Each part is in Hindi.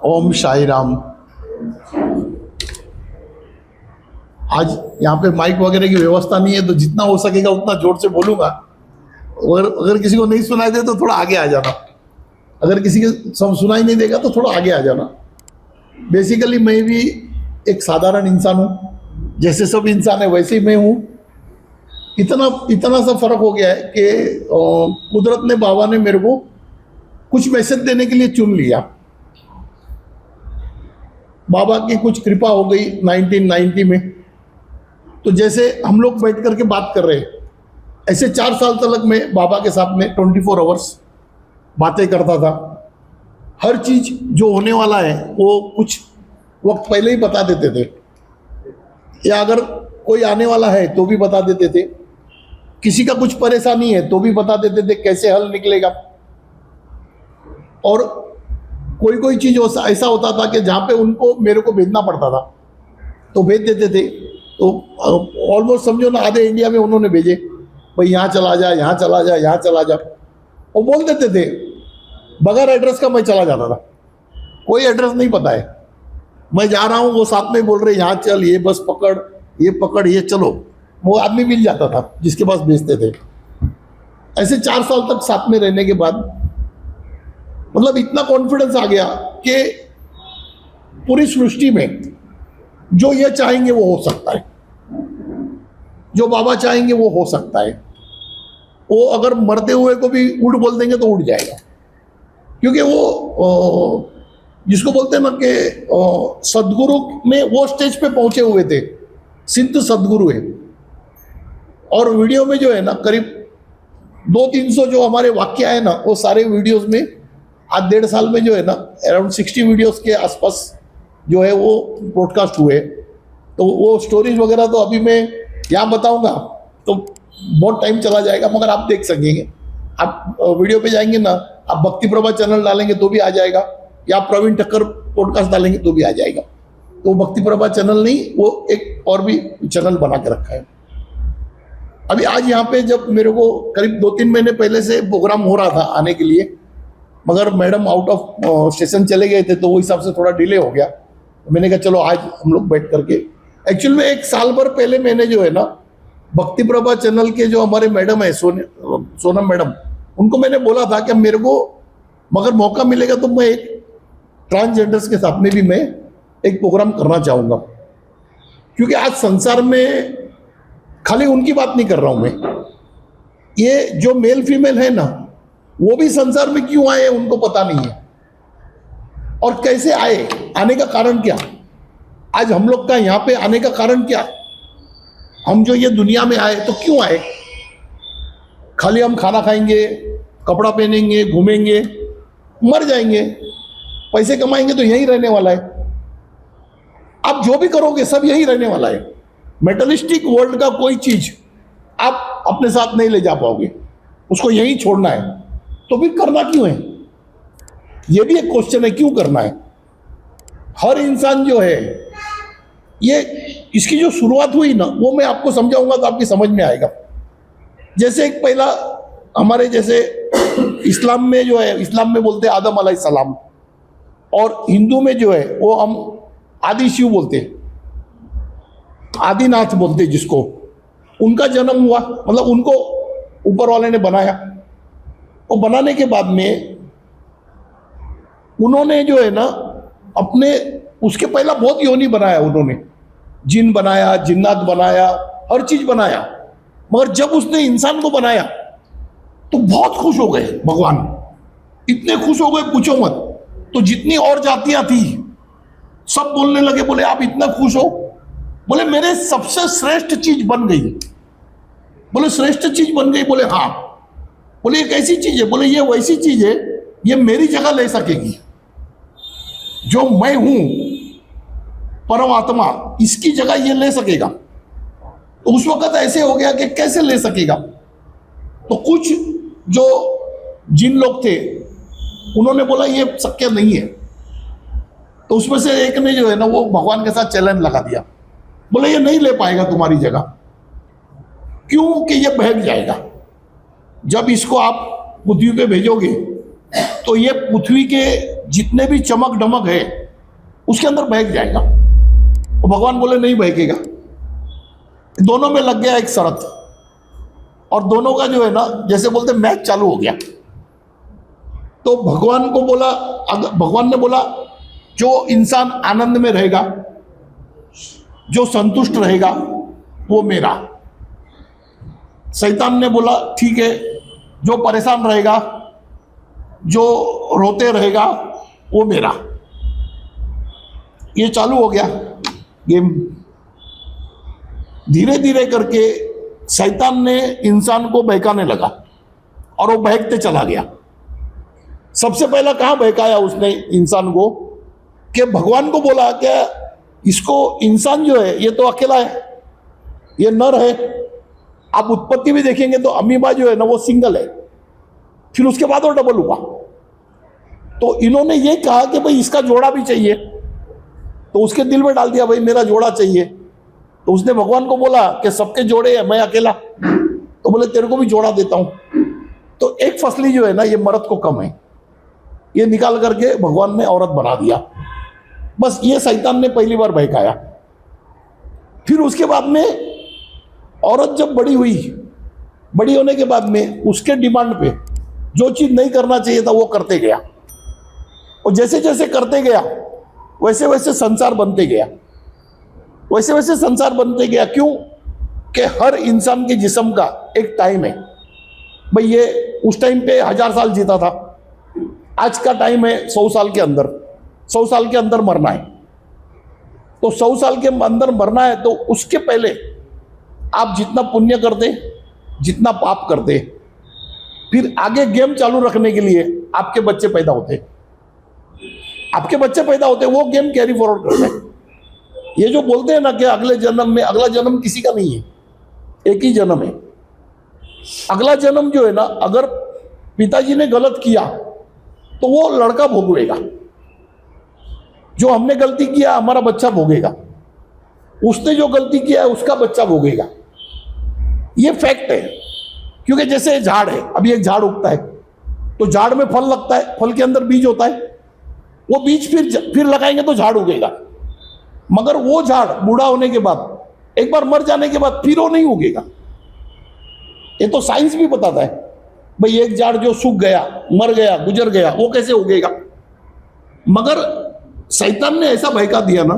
ओम साई राम। आज यहाँ पे माइक वगैरह की व्यवस्था नहीं है, तो जितना हो सकेगा उतना जोर से बोलूंगा। और अगर किसी को नहीं सुनाई दे तो थोड़ा आगे आ जाना, अगर किसी के सब सुनाई नहीं देगा तो थोड़ा आगे आ जाना। बेसिकली मैं भी एक साधारण इंसान हूँ, जैसे सब इंसान है वैसे ही मैं हूँ। इतना इतना सा फर्क हो गया है कि कुदरत ने, बाबा ने मेरे को कुछ मैसेज देने के लिए चुन लिया। बाबा की कुछ कृपा हो गई 1990 में। तो जैसे हम लोग बैठ करके बात कर रहे हैं, ऐसे 4 साल तक मैं बाबा के साथ में 24 आवर्स बातें करता था। हर चीज जो होने वाला है वो कुछ वक्त पहले ही बता देते थे, या अगर कोई आने वाला है तो भी बता देते थे। किसी का कुछ परेशानी है तो भी बता देते थे कैसे हल निकलेगा। और कोई कोई चीज ऐसा होता था कि जहाँ पे उनको मेरे को भेजना पड़ता था तो भेज देते थे। तो ऑलमोस्ट समझो ना, आधे इंडिया में उन्होंने भेजे, भाई यहाँ चला जा, यहाँ चला जा, यहाँ चला जा। वो बोल देते थे, बगैर एड्रेस का मैं चला जाता था। कोई एड्रेस नहीं पता है, मैं जा रहा हूँ, वो साथ में बोल रहे यहाँ चल, ये बस पकड़, ये पकड़, ये चलो। वो आदमी मिल जाता था जिसके पास भेजते थे। ऐसे 4 साल तक साथ में रहने के बाद मतलब इतना कॉन्फिडेंस आ गया कि पूरी सृष्टि में जो ये चाहेंगे वो हो सकता है, जो बाबा चाहेंगे वो हो सकता है। वो अगर मरते हुए को भी उड़ बोल देंगे तो उड़ जाएगा, क्योंकि वो जिसको बोलते हैं ना कि सदगुरु में वो स्टेज पे पहुंचे हुए थे, सिद्ध सदगुरु है। और वीडियो में जो है ना, करीब 200-300 जो हमारे वाक्य है ना, वो सारे वीडियोस में आज 1.5 साल में जो है ना, अराउंड 60 वीडियोस के आसपास जो है वो ब्रॉडकास्ट हुए। तो वो स्टोरीज वगैरह तो अभी मैं यहाँ बताऊंगा तो बहुत टाइम चला जाएगा, मगर आप देख सकेंगे। आप वीडियो पे जाएंगे ना, आप भक्ति प्रभा चैनल डालेंगे तो भी आ जाएगा, या प्रवीण ठक्कर पॉडकास्ट डालेंगे तो भी आ जाएगा। तो भक्ति प्रभा चैनल नहीं, वो एक और भी चैनल बना के रखा है। अभी आज यहाँ पे जब मेरे को करीब 2-3 महीने पहले से प्रोग्राम हो रहा था आने के लिए, मगर मैडम आउट ऑफ स्टेशन चले गए थे, तो वो हिसाब से थोड़ा डिले हो गया। तो मैंने कहा चलो आज हम लोग बैठ करके, एक्चुअल में 1 साल भर पहले मैंने जो है ना, भक्ति प्रभा चैनल के जो हमारे मैडम है सोनम मैडम, उनको मैंने बोला था कि मेरे को मगर मौका मिलेगा तो मैं एक ट्रांसजेंडर्स के साथ में भी मैं एक प्रोग्राम करना चाहूँगा। क्योंकि आज संसार में खाली उनकी बात नहीं कर रहा हूँ मैं, ये जो मेल फीमेल है ना, वो भी संसार में क्यों आए उनको पता नहीं है, और कैसे आए, आने का कारण क्या। आज हम लोग का यहाँ पे आने का कारण क्या, हम जो ये दुनिया में आए तो क्यों आए। खाली हम खाना खाएंगे, कपड़ा पहनेंगे, घूमेंगे, मर जाएंगे, पैसे कमाएंगे तो यहीं रहने वाला है। आप जो भी करोगे सब यहीं रहने वाला है। मेटलिस्टिक वर्ल्ड का कोई चीज आप अपने साथ नहीं ले जा पाओगे, उसको यहीं छोड़ना है। तो फिर करना क्यों है, ये भी एक क्वेश्चन है, क्यों करना है। हर इंसान जो है, ये इसकी जो शुरुआत हुई ना, वो मैं आपको समझाऊंगा तो आपकी समझ में आएगा। जैसे एक पहला हमारे जैसे इस्लाम में जो है, इस्लाम में बोलते हैं आदम अलैहिस्सलाम, और हिंदू में जो है वो हम आदि शिव बोलते हैं, आदिनाथ बोलते हैं जिसको। उनका जन्म हुआ, मतलब उनको ऊपर वाले ने बनाया, और बनाने के बाद में उन्होंने जो है ना अपने, उसके पहला बहुत योनि बनाया उन्होंने, जिन बनाया, जिन्नात बनाया, हर चीज बनाया। मगर जब उसने इंसान को बनाया तो बहुत खुश हो गए भगवान, इतने खुश हो गए पूछो मत। तो जितनी और जातियां थी सब बोलने लगे, बोले आप इतना खुश हो, बोले मेरे सबसे श्रेष्ठ चीज बन गई। बोले श्रेष्ठ चीज बन गई, बोले हाँ। बोले ये कैसी चीज है, बोले ये वैसी चीज है, ये मेरी जगह ले सकेगी, जो मैं हूं परमात्मा, इसकी जगह ये ले सकेगा। तो उस वक्त ऐसे हो गया कि कैसे ले सकेगा। तो कुछ जो जिन लोग थे उन्होंने बोला ये शक्य नहीं है। तो उसमें से एक ने जो है ना वो भगवान के साथ चैलेंज लगा दिया, बोले ये नहीं ले पाएगा तुम्हारी जगह, क्योंकि ये बहक जाएगा। जब इसको आप पृथ्वी पे भेजोगे तो ये पृथ्वी के जितने भी चमक धमक है उसके अंदर बहक जाएगा। और भगवान बोले नहीं बहकेगा। दोनों में लग गया एक शर्त, और दोनों का जो है ना, जैसे बोलते मैच चालू हो गया। तो भगवान ने बोला जो इंसान आनंद में रहेगा, जो संतुष्ट रहेगा, वो मेरा। शैतान ने बोला ठीक है, जो परेशान रहेगा, जो रोते रहेगा, वो मेरा। ये चालू हो गया गेम। धीरे धीरे करके शैतान ने इंसान को बहकाने लगा और वो बहकते चला गया। सबसे पहला कहां बहकाया उसने इंसान को, कि भगवान को बोला क्या इसको, इंसान जो है ये तो अकेला है, ये नर है। आप उत्पत्ति भी देखेंगे तो अमीबा जो है ना वो सिंगल है, फिर उसके बाद वो डबल हुआ। तो इन्होंने ये कहा कि भाई इसका जोड़ा भी चाहिए, तो उसके दिल में डाल दिया भाई मेरा जोड़ा चाहिए। तो उसने भगवान को बोला कि सबके जोड़े हैं, मैं अकेला। तो बोले तेरे को भी जोड़ा देता हूं। तो एक फसली जो है ना ये मर्द को कम है, ये निकाल करके भगवान ने औरत बना दिया। बस ये शैतान ने पहली बार बहकाया। फिर उसके बाद में औरत जब बड़ी हुई, बड़ी होने के बाद में उसके डिमांड पे जो चीज नहीं करना चाहिए था वो करते गया, और जैसे जैसे करते गया वैसे वैसे संसार बनते गया, वैसे वैसे संसार बनते गया। क्यों? कि हर इंसान के जिस्म का एक टाइम है। भाई ये उस टाइम पे 1000 साल जीता था, आज का टाइम है 100 साल के अंदर। 100 साल के अंदर मरना है, तो 100 साल के अंदर मरना है। तो उसके पहले आप जितना पुण्य करते, जितना पाप करते, फिर आगे गेम चालू रखने के लिए आपके बच्चे पैदा होते, आपके बच्चे पैदा होते, वो गेम कैरी फॉरवर्ड करते हैं। ये जो बोलते हैं ना कि अगले जन्म में, अगला जन्म किसी का नहीं है, एक ही जन्म है। अगला जन्म जो है ना, अगर पिताजी ने गलत किया तो वो लड़का भोगेगा, जो हमने गलती किया हमारा बच्चा भोगेगा, उसने जो गलती किया है उसका बच्चा भोगेगा। ये फैक्ट है। क्योंकि जैसे झाड़ है, अभी एक झाड़ उगता है तो झाड़ में फल लगता है, फल के अंदर बीज होता है, वो बीज फिर लगाएंगे तो झाड़ उगेगा। मगर वो झाड़ बूढ़ा होने के बाद, एक बार मर जाने के बाद फिर वो नहीं उगेगा। ये तो साइंस भी बताता है। भाई एक झाड़ जो सूख गया, मर गया, गुजर गया, वो कैसे उगेगा? मगर शैतान ने ऐसा बहका दिया ना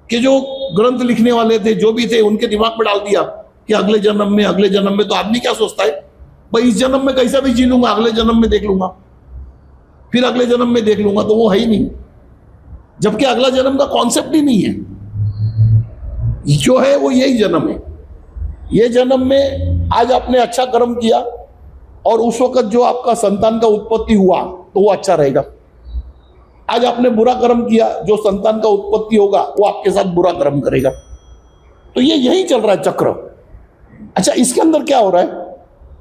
कि जो ग्रंथ लिखने वाले थे, जो भी थे, उनके दिमाग में डाल दिया कि अगले जन्म में, अगले जन्म में। तो आदमी क्या सोचता है, भाई इस जन्म में कैसा भी जी लूंगा, अगले जन्म में देख लूंगा, फिर अगले जन्म में देख लूंगा। तो वो है ही नहीं, जबकि अगला जन्म का कॉन्सेप्ट ही नहीं है। जो है वो यही जन्म है। ये जन्म में आज आपने अच्छा कर्म किया और उस वक्त जो आपका संतान का उत्पत्ति हुआ तो वो अच्छा रहेगा। आज आपने बुरा कर्म किया, जो संतान का उत्पत्ति होगा वो आपके साथ बुरा कर्म करेगा। तो ये यही चल रहा है चक्र। अच्छा, इसके अंदर क्या हो रहा है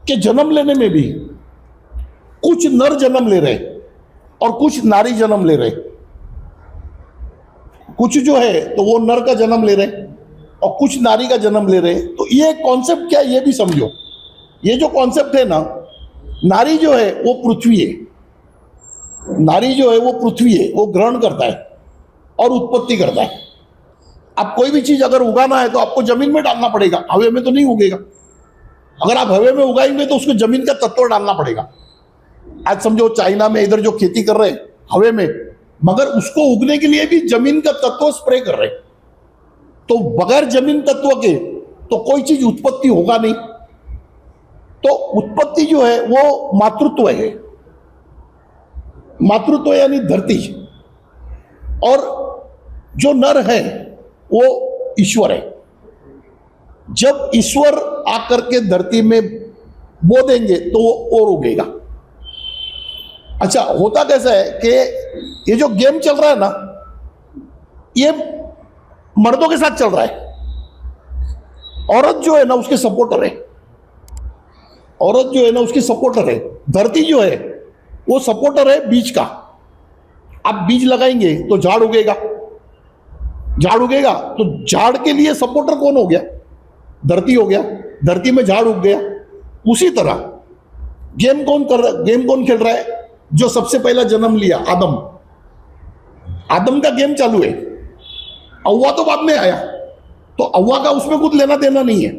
कि जन्म लेने में भी कुछ नर जन्म ले रहे और कुछ नारी जन्म ले रहे। कुछ जो है तो वो नर का जन्म ले रहे और कुछ नारी का जन्म ले रहे। तो ये कॉन्सेप्ट क्या है ये भी समझो। ये जो कॉन्सेप्ट है ना, नारी जो है वो पृथ्वी है, नारी जो है वो पृथ्वी है, वो ग्रहण करता है और उत्पत्ति करता है। आप कोई भी चीज अगर उगाना है तो आपको जमीन में डालना पड़ेगा, हवा में तो नहीं उगेगा। अगर आप हवा में उगाएंगे तो उसको जमीन का तत्व डालना पड़ेगा। आज समझो चाइना में इधर जो खेती कर रहे हैं हवा में, मगर उसको उगने के लिए भी जमीन का तत्व स्प्रे कर रहे हैं। तो बगैर जमीन तत्व के तो कोई चीज उत्पत्ति होगा नहीं। तो उत्पत्ति जो है वो मातृत्व है, मातृत्व यानी धरती, और जो नर है वो ईश्वर है। जब ईश्वर आकर के धरती में बो देंगे तो वो और उगेगा। अच्छा, होता कैसा है कि ये जो गेम चल रहा है ना, ये मर्दों के साथ चल रहा है। औरत जो है ना उसके सपोर्टर है, औरत जो है ना उसकी सपोर्टर है। धरती जो है वो सपोर्टर है बीज का। आप बीज लगाएंगे तो झाड़ उगेगा, झाड़ उगेगा तो झाड़ के लिए सपोर्टर कौन हो गया? धरती हो गया। धरती में झाड़ उग गया। उसी तरह गेम कौन खेल रहा है? जो सबसे पहला जन्म लिया, आदम, आदम का गेम चालू है, अव्वा तो बाद में आया, तो अव्वा का उसमें कुछ लेना देना नहीं है।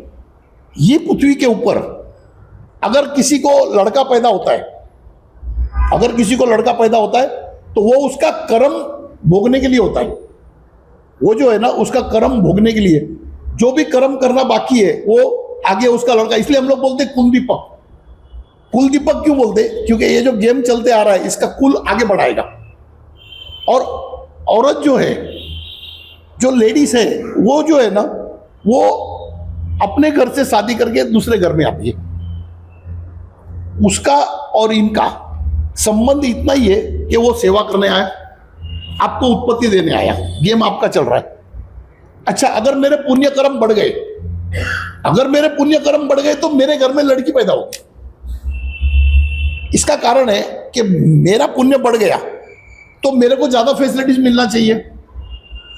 ये पृथ्वी के ऊपर अगर किसी को लड़का पैदा होता है, अगर किसी को लड़का पैदा होता है तो वो उसका कर्म भोगने के लिए होता है। वो जो है ना उसका कर्म भोगने के लिए, जो भी कर्म करना बाकी है वो आगे उसका लड़का, इसलिए हम लोग बोलते हैं कुल दीपक। कुल दीपक क्यों बोलते? क्योंकि ये जो गेम चलते आ रहा है इसका कुल आगे बढ़ाएगा। और औरत जो है, जो लेडीज है, वो जो है ना वो अपने घर से शादी करके दूसरे घर में आती है। उसका और इनका संबंध इतना ही है कि वो सेवा करने आया, आपको उत्पत्ति देने आया, गेम आपका चल रहा है। अच्छा, अगर मेरे पुण्य कर्म बढ़ गए, अगर मेरे पुण्य कर्म बढ़ गए तो मेरे घर में लड़की पैदा होगी। इसका कारण है कि मेरा पुण्य बढ़ गया तो मेरे को ज्यादा फैसिलिटीज मिलना चाहिए।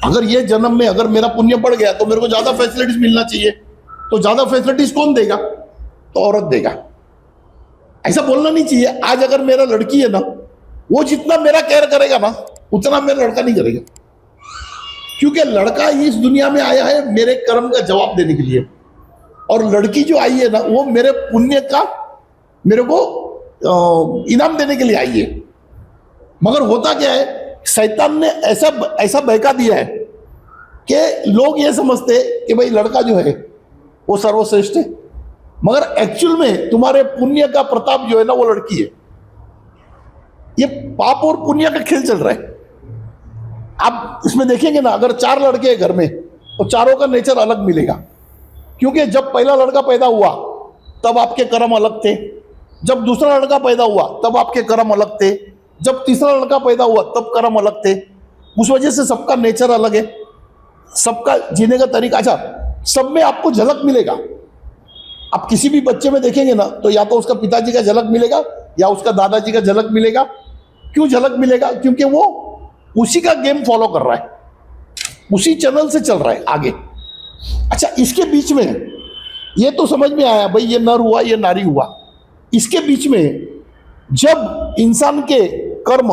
अगर ये जन्म में अगर मेरा पुण्य बढ़ गया तो मेरे को ज्यादा फैसिलिटीज मिलना चाहिए, तो ज्यादा फैसिलिटीज कौन देगा? तो औरत देगा। ऐसा बोलना नहीं चाहिए। आज अगर मेरा लड़की है ना, वो जितना मेरा केयर करेगा ना उतना मेरा लड़का नहीं करेगा, क्योंकि लड़का इस दुनिया में आया है मेरे कर्म का जवाब देने के लिए, और लड़की जो आई है ना वो मेरे पुण्य का मेरे को इनाम देने के लिए आई है। मगर होता क्या है, शैतान ने ऐसा ऐसा बहका दिया है कि लोग ये समझते हैं कि भाई लड़का जो है वो सर्वश्रेष्ठ है, मगर एक्चुअल में तुम्हारे पुण्य का प्रताप जो है ना वो लड़की है। ये पाप और पुण्य का खेल चल रहा है। आप इसमें देखेंगे ना, अगर 4 लड़के हैं घर में तो चारों का नेचर अलग मिलेगा, क्योंकि जब पहला लड़का पैदा हुआ तब आपके कर्म अलग थे, जब दूसरा लड़का पैदा हुआ तब आपके कर्म अलग थे, जब तीसरा लड़का पैदा हुआ तब कर्म अलग थे। उस वजह से सबका नेचर अलग है, सबका जीने का तरीका। अच्छा, सब में आपको झलक मिलेगा। आप किसी भी बच्चे में देखेंगे ना तो या तो उसका पिताजी का झलक मिलेगा या उसका दादाजी का झलक मिलेगा। क्यों झलक मिलेगा? क्योंकि वो उसी का गेम फॉलो कर रहा है, उसी चैनल से चल रहा है आगे। अच्छा, इसके बीच में ये तो समझ में आया भाई, ये नर हुआ ये नारी हुआ। इसके बीच में जब इंसान के कर्म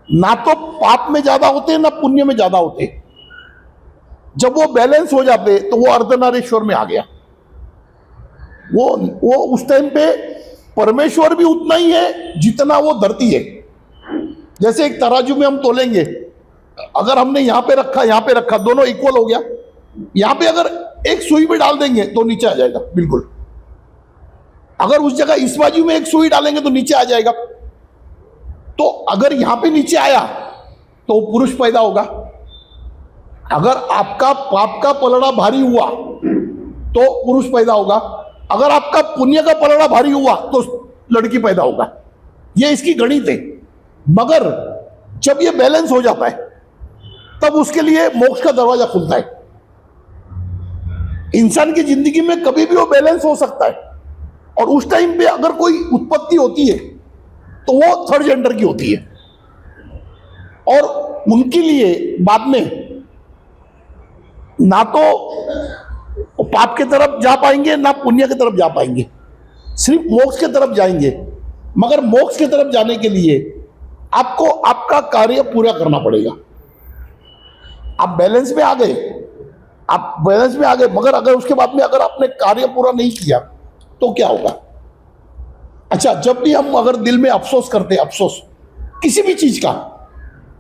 ना तो पाप में ज्यादा होते ना पुण्य में ज्यादा होते, जब वो बैलेंस हो जाते तो वो अर्धनारीश्वर में आ गया। वो उस टाइम पे परमेश्वर भी उतना ही है जितना वो धरती है। जैसे एक तराजू में हम तोलेंगे, अगर हमने यहां पे रखा यहां पे रखा, दोनों इक्वल हो गया। यहां पे अगर एक सुई भी डाल देंगे तो नीचे आ जाएगा बिल्कुल। अगर उस जगह इस बाजू में एक सुई डालेंगे तो नीचे आ जाएगा। तो अगर यहां पे नीचे आया तो पुरुष पैदा होगा। अगर आपका पाप का पलड़ा भारी हुआ तो पुरुष पैदा होगा। अगर आपका पुण्य का पलड़ा भारी हुआ तो लड़की पैदा होगा। ये इसकी गणित है। मगर जब ये बैलेंस हो जाता है तब उसके लिए मोक्ष का दरवाजा खुलता है। इंसान की जिंदगी में कभी भी वो बैलेंस हो सकता है, और उस टाइम पे अगर कोई उत्पत्ति होती है तो वो थर्ड जेंडर की होती है, और उनके लिए बाद में ना तो पाप की तरफ जा पाएंगे ना पुण्य की तरफ जा पाएंगे, सिर्फ मोक्ष की तरफ जाएंगे। मगर मोक्ष की तरफ जाने के लिए आपको आपका कार्य पूरा करना पड़ेगा। आप बैलेंस में आ गए, आप बैलेंस में आ गए, मगर अगर उसके बाद में अगर आपने कार्य पूरा नहीं किया तो क्या होगा? अच्छा, जब भी हम अगर दिल में अफसोस करते हैं, अफसोस किसी भी चीज का,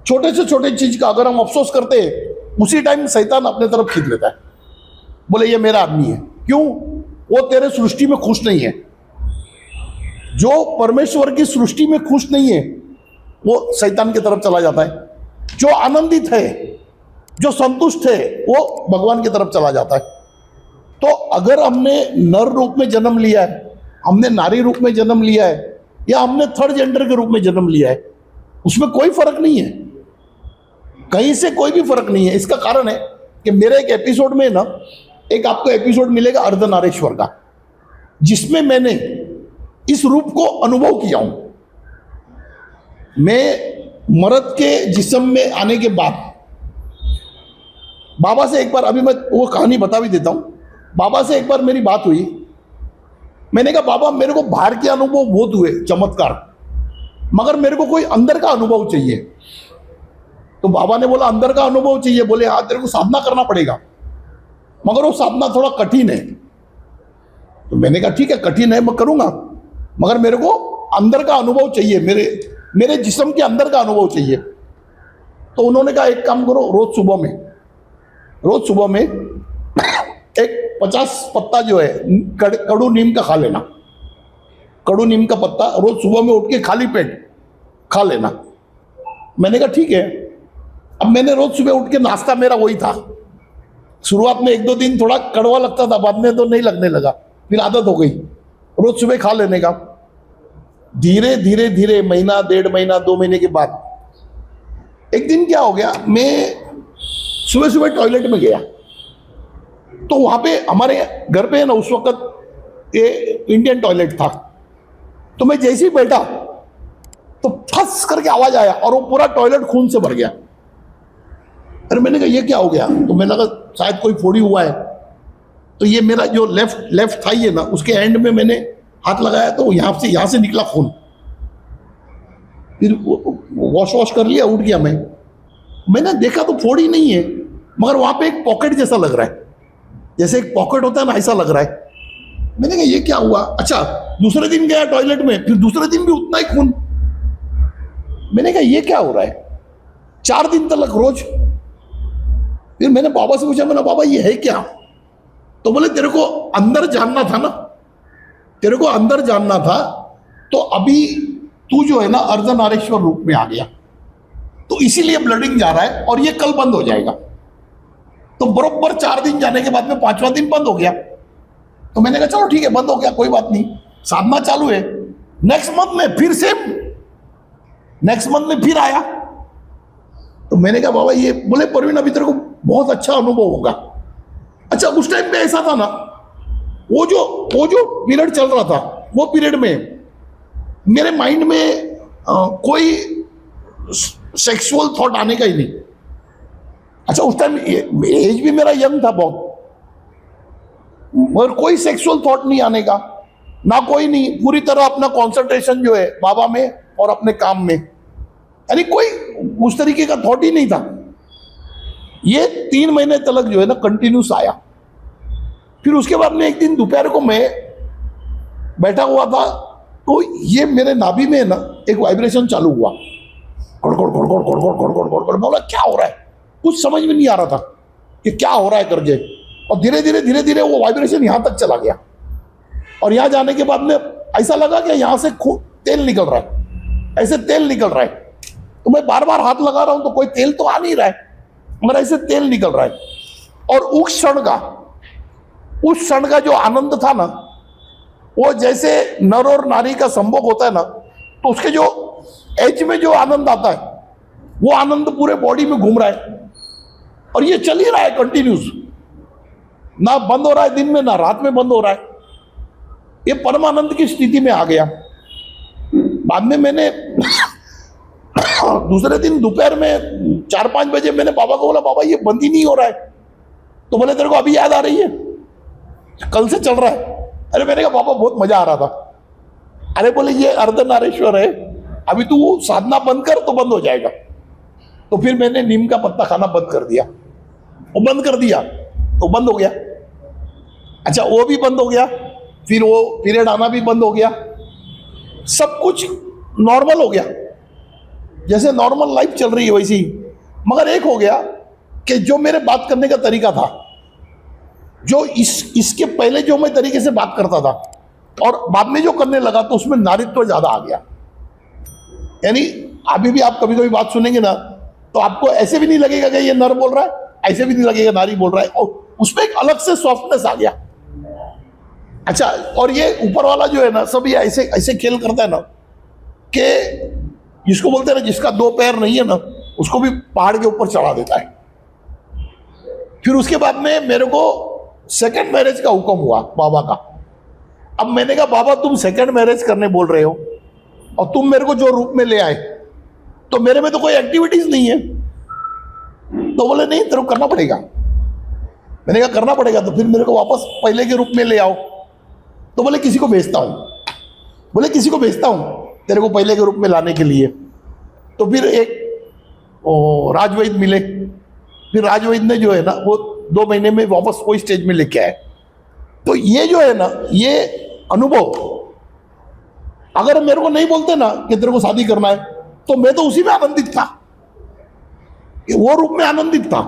छोटे से छोटे चीज का अगर हम अफसोस करते हैं, उसी टाइम शैतान अपने तरफ खींच लेता है। बोले ये मेरा आदमी है। क्यों? वो तेरे सृष्टि में खुश नहीं है। जो परमेश्वर की सृष्टि में खुश नहीं है वो शैतान की तरफ चला जाता है। जो आनंदित है, जो संतुष्ट है, वो भगवान की तरफ चला जाता है। तो अगर हमने नर रूप में जन्म लिया है, हमने नारी रूप में जन्म लिया है, या हमने थर्ड जेंडर के रूप में जन्म लिया है, उसमें कोई फर्क नहीं है, कहीं से कोई भी फर्क नहीं है। इसका कारण है कि मेरे एक एपिसोड में ना, एक आपको एपिसोड मिलेगा अर्धनारीश्वर का, जिसमें मैंने इस रूप को अनुभव किया हूं। मैं मर्द के जिस्म में आने के बाद बाबा से एक बार, अभी मैं वो कहानी बता भी देता हूं, बाबा से एक बार मेरी बात हुई। मैंने कहा बाबा मेरे को बाहर के अनुभव बहुत हुए, चमत्कार, मगर मेरे को कोई अंदर का अनुभव चाहिए। तो बाबा ने बोला अंदर का अनुभव चाहिए, बोले हाँ तेरे को साधना करना पड़ेगा, मगर वो साधना थोड़ा कठिन है। तो मैंने कहा ठीक है कठिन है मैं करूंगा, मगर मेरे को अंदर का अनुभव चाहिए, मेरे जिस्म के अंदर का अनुभव चाहिए। तो उन्होंने कहा एक काम करो, रोज सुबह में एक 50 पत्ता जो है कड़ू नीम का खा लेना, कड़ू नीम का पत्ता रोज सुबह में उठ के खाली पेट खा लेना। मैंने कहा ठीक है। अब मैंने रोज सुबह उठ के नाश्ता मेरा वही था। शुरुआत में 1-2 दिन थोड़ा कड़वा लगता था, बाद में तो नहीं लगने लगा, फिर आदत हो गई रोज सुबह खा लेने का। धीरे धीरे धीरे महीना, 1.5 महीना, 2 महीने के बाद एक दिन क्या हो गया, मैं सुबह सुबह टॉयलेट में गया, तो वहां पे हमारे घर पे है ना उस वक्त ये इंडियन टॉयलेट था। तो मैं जैसे ही बैठा तो फस करके आवाज आया और वो पूरा टॉयलेट खून से भर गया। अरे मैंने कहा ये क्या हो गया, तो मैंने कहा शायद कोई फोड़ी हुआ है। तो ये मेरा जो लेफ्ट थाई है ना, उसके एंड में मैंने हाथ लगाया तो यहां से निकला खून। फिर वॉश कर लिया, उठ गया। मैंने देखा तो फोड़ी नहीं है, मगर वहां पे एक पॉकेट जैसा लग रहा है, जैसे एक पॉकेट होता है ना, ऐसा लग रहा है। मैंने कहा ये क्या हुआ। अच्छा, दूसरे दिन गया टॉयलेट में, फिर दूसरे दिन भी उतना ही खून। मैंने कहा ये क्या हो रहा है, 4 दिन तक रोज। फिर मैंने बाबा से पूछा, मैंने बाबा ये है क्या। तो बोले तेरे को अंदर जानना था ना, तेरे को अंदर जानना था, तो अभी तू जो है ना अर्धनारीश्वर रूप में आ गया, तो इसीलिए ब्लडिंग जा रहा है और ये कल बंद हो जाएगा। तो बरोबर 4 दिन जाने के बाद में 5वां दिन बंद हो गया। तो मैंने कहा चलो ठीक है बंद हो गया, कोई बात नहीं, साधना चालू है। नेक्स्ट मंथ में फिर सेम, नेक्स्ट मंथ में फिर आया। तो मैंने कहा बाबा ये, बोले परवीन अभी तेरे को बहुत अच्छा अनुभव होगा। अच्छा, उस टाइम पे ऐसा था ना, वो जो पीरियड चल रहा था, वो पीरियड में मेरे माइंड में कोई सेक्सुअल थॉट आने का ही नहीं। अच्छा, उस टाइम एज भी मेरा यंग था बहुत, मगर कोई सेक्सुअल थॉट नहीं आने का, ना कोई नहीं। पूरी तरह अपना कंसंट्रेशन जो है बाबा में और अपने काम में, यानी कोई उस तरीके का थॉट ही नहीं था। ये 3 महीने तक जो है ना कंटिन्यूस आया। फिर उसके बाद में एक दिन दोपहर को मैं बैठा हुआ था, तो ये मेरे नाभि में ना एक वाइब्रेशन चालू हुआ, गड़गड़ गड़गड़ गड़गड़ गड़गड़ गड़गड़। बोला क्या हो रहा है, कुछ समझ में नहीं आ रहा था कि क्या हो रहा है करके। और धीरे धीरे वो वाइब्रेशन यहां तक चला गया, और यहां जाने के बाद में ऐसा लगा कि यहां से तेल निकल रहा है, ऐसे तेल निकल रहा है। तो मैं बार बार हाथ लगा रहा हूं तो कोई तेल तो आ नहीं रहा है, मगर ऐसे तेल निकल रहा है। और उस क्षण का जो आनंद था ना, वो जैसे नर और नारी का संभोग होता है ना, तो उसके जो एज में जो आनंद आता है, वो आनंद पूरे बॉडी में घूम रहा है। और ये चल ही रहा है कंटिन्यूस, ना बंद हो रहा है दिन में, ना रात में बंद हो रहा है। ये परमानंद की स्थिति में आ गया। बाद में मैंने दूसरे दिन दोपहर में 4-5 बजे मैंने बाबा को बोला, बाबा ये बंद ही नहीं हो रहा है। तो बोले तेरे को अभी याद आ रही है, कल से चल रहा है। अरे मैंने कहा बाबा बहुत मजा आ रहा था। अरे बोले ये अर्धनारीश्वर है, अभी तू साधना बंद कर तो बंद हो जाएगा। तो फिर मैंने नीम का पत्ता खाना बंद कर दिया, वो बंद कर दिया तो बंद हो गया। अच्छा, वो भी बंद हो गया, फिर वो पीरियड आना भी बंद हो गया, सब कुछ नॉर्मल हो गया, जैसे नॉर्मल लाइफ चल रही है वैसी ही। मगर एक हो गया कि जो मेरे बात करने का तरीका था, जो इसके पहले जो मैं तरीके से बात करता था और बाद में जो करने लगा, तो उसमें नारीत्व ज्यादा आ गया। यानी अभी भी आप कभी कभी बात सुनेंगे ना, तो आपको ऐसे भी नहीं लगेगा कि ये नर बोल रहा है, ऐसे भी नहीं लगेगा नारी बोल रहा है, और उसमें एक अलग से सॉफ्टनेस आ गया। अच्छा, और ये ऊपर वाला जो है ना, सब ये ऐसे ऐसे खेल करता है ना, कि जिसको बोलते हैं ना, जिसका 2 पैर नहीं है ना, उसको भी पहाड़ के ऊपर चढ़ा देता है। फिर उसके बाद में मेरे को सेकंड मैरिज का हुक्म हुआ बाबा का। अब मैंने कहा बाबा तुम सेकंड मैरिज करने बोल रहे हो और तुम मेरे को जो रूप में ले आए, तो मेरे में तो कोई एक्टिविटीज नहीं है। तो बोले नहीं, तेरे को करना पड़ेगा। मैंने कहा करना पड़ेगा, तो फिर मेरे को वापस पहले के रूप में ले आओ। तो बोले किसी को भेजता हूं, बोले किसी को भेजता हूं तेरे को पहले के रूप में लाने के लिए। तो फिर एक और राजवैद मिले, फिर राजवैद ने जो है ना वो 2 महीने में वापस वही स्टेज में लेके आए। तो ये जो है ना ये अनुभव, अगर मेरे को नहीं बोलते ना कि तेरे को शादी करना है, तो मैं तो उसी में आनंदित था, वो रूप में आनंदित था।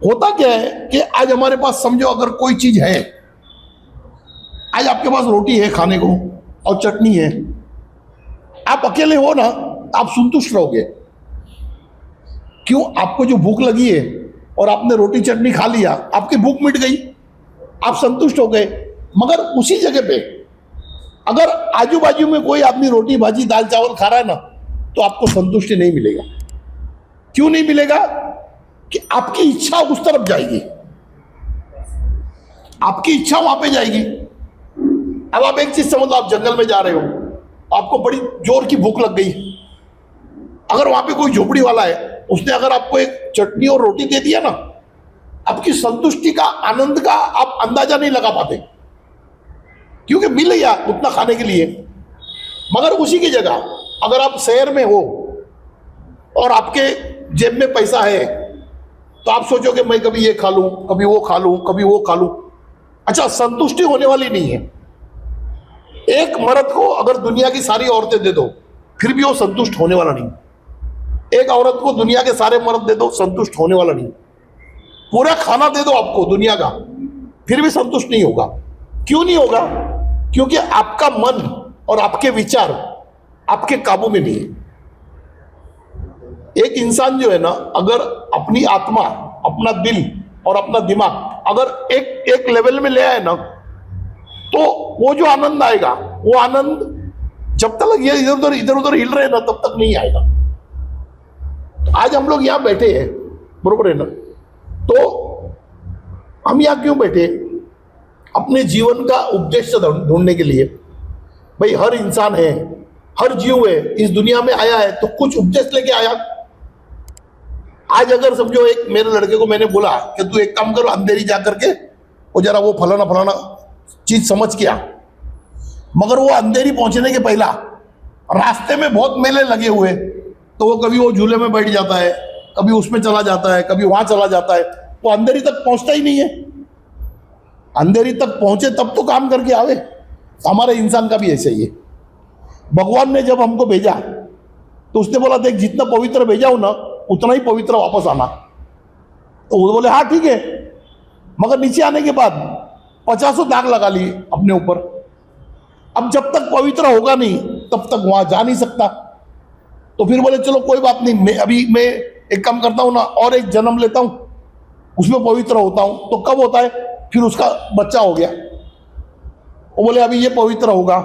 होता क्या है कि आज हमारे पास समझो अगर कोई चीज है, आज आपके पास रोटी है खाने को और चटनी है, आप अकेले हो ना, आप संतुष्ट रहोगे। क्यों? आपको जो भूख लगी है और आपने रोटी चटनी खा लिया, आपकी भूख मिट गई, आप संतुष्ट हो गए। मगर उसी जगह पे अगर आजू बाजू में कोई आदमी रोटी भाजी दाल चावल खा रहा है ना, तो आपको संतुष्टि नहीं मिलेगा। क्यों नहीं मिलेगा? कि आपकी इच्छा उस तरफ जाएगी, आपकी इच्छा वहां पे जाएगी। अब आप एक चीज समझ लो, आप जंगल में जा रहे हो, आपको बड़ी जोर की भूख लग गई, अगर वहां पे कोई झोपड़ी वाला है, उसने अगर आपको एक चटनी और रोटी दे दिया ना, आपकी संतुष्टि का आनंद का आप अंदाजा नहीं लगा पाते, क्योंकि मिल गया उतना खाने के लिए। मगर उसी की जगह अगर आप शहर में हो और आपके जेब में पैसा है, तो आप सोचोगे मैं कभी ये खा लूं, कभी वो खा लूं, कभी वो खा लूं। अच्छा, संतुष्टि होने वाली नहीं है। एक मर्द को अगर दुनिया की सारी औरतें दे दो, फिर भी वो संतुष्ट होने वाला नहीं। एक औरत को दुनिया के सारे मर्द दे दो, संतुष्ट होने वाला नहीं। पूरा खाना दे दो आपको दुनिया का, फिर भी संतुष्ट नहीं होगा। क्यों नहीं होगा? क्योंकि आपका मन और आपके विचार आपके काबू में नहीं है। एक इंसान जो है ना, अगर अपनी आत्मा, अपना दिल और अपना दिमाग अगर एक लेवल में ले आए ना, तो वो जो आनंद आएगा, वो आनंद जब तक ये इधर उधर हिल रहे ना, तब तक नहीं आएगा। आज हम लोग यहां बैठे हैं, बरोबर है ना? तो हम यहां क्यों बैठे? अपने जीवन का उद्देश्य ढूंढने के लिए। भाई हर इंसान है, हर जीव है, इस दुनिया में आया है तो कुछ उद्देश्य लेके आया। आज अगर समझो एक मेरे लड़के को मैंने बोला कि तू एक काम करो, अंधेरी जा करके वो जरा वो फलाना फलाना चीज समझ के आ, मगर वो अंधेरी पहुंचने के पहला रास्ते में बहुत मेले लगे हुए, तो वो कभी वो झूले में बैठ जाता है, कभी उसमें चला जाता है, कभी वहां चला जाता है, वो अंधेरी तक पहुंचता ही नहीं है। अंधेरी तक पहुंचे तब तो काम करके आवे। हमारे इंसान का भी ऐसे ही है। भगवान ने जब हमको भेजा तो उसने बोला देख, जितना पवित्र भेजा हूं ना, उतना ही पवित्र वापस आना। तो वो बोले हाँ ठीक है, मगर नीचे आने के बाद 50 दाग लगा लिए अपने ऊपर। अब जब तक पवित्र होगा नहीं तब तक वहां जा नहीं सकता। तो फिर बोले चलो कोई बात नहीं, मैं एक काम करता हूं ना, और एक जन्म लेता हूं, उसमें पवित्र होता हूं। तो कब होता है? फिर उसका बच्चा हो गया। वो बोले अभी ये पवित्र होगा,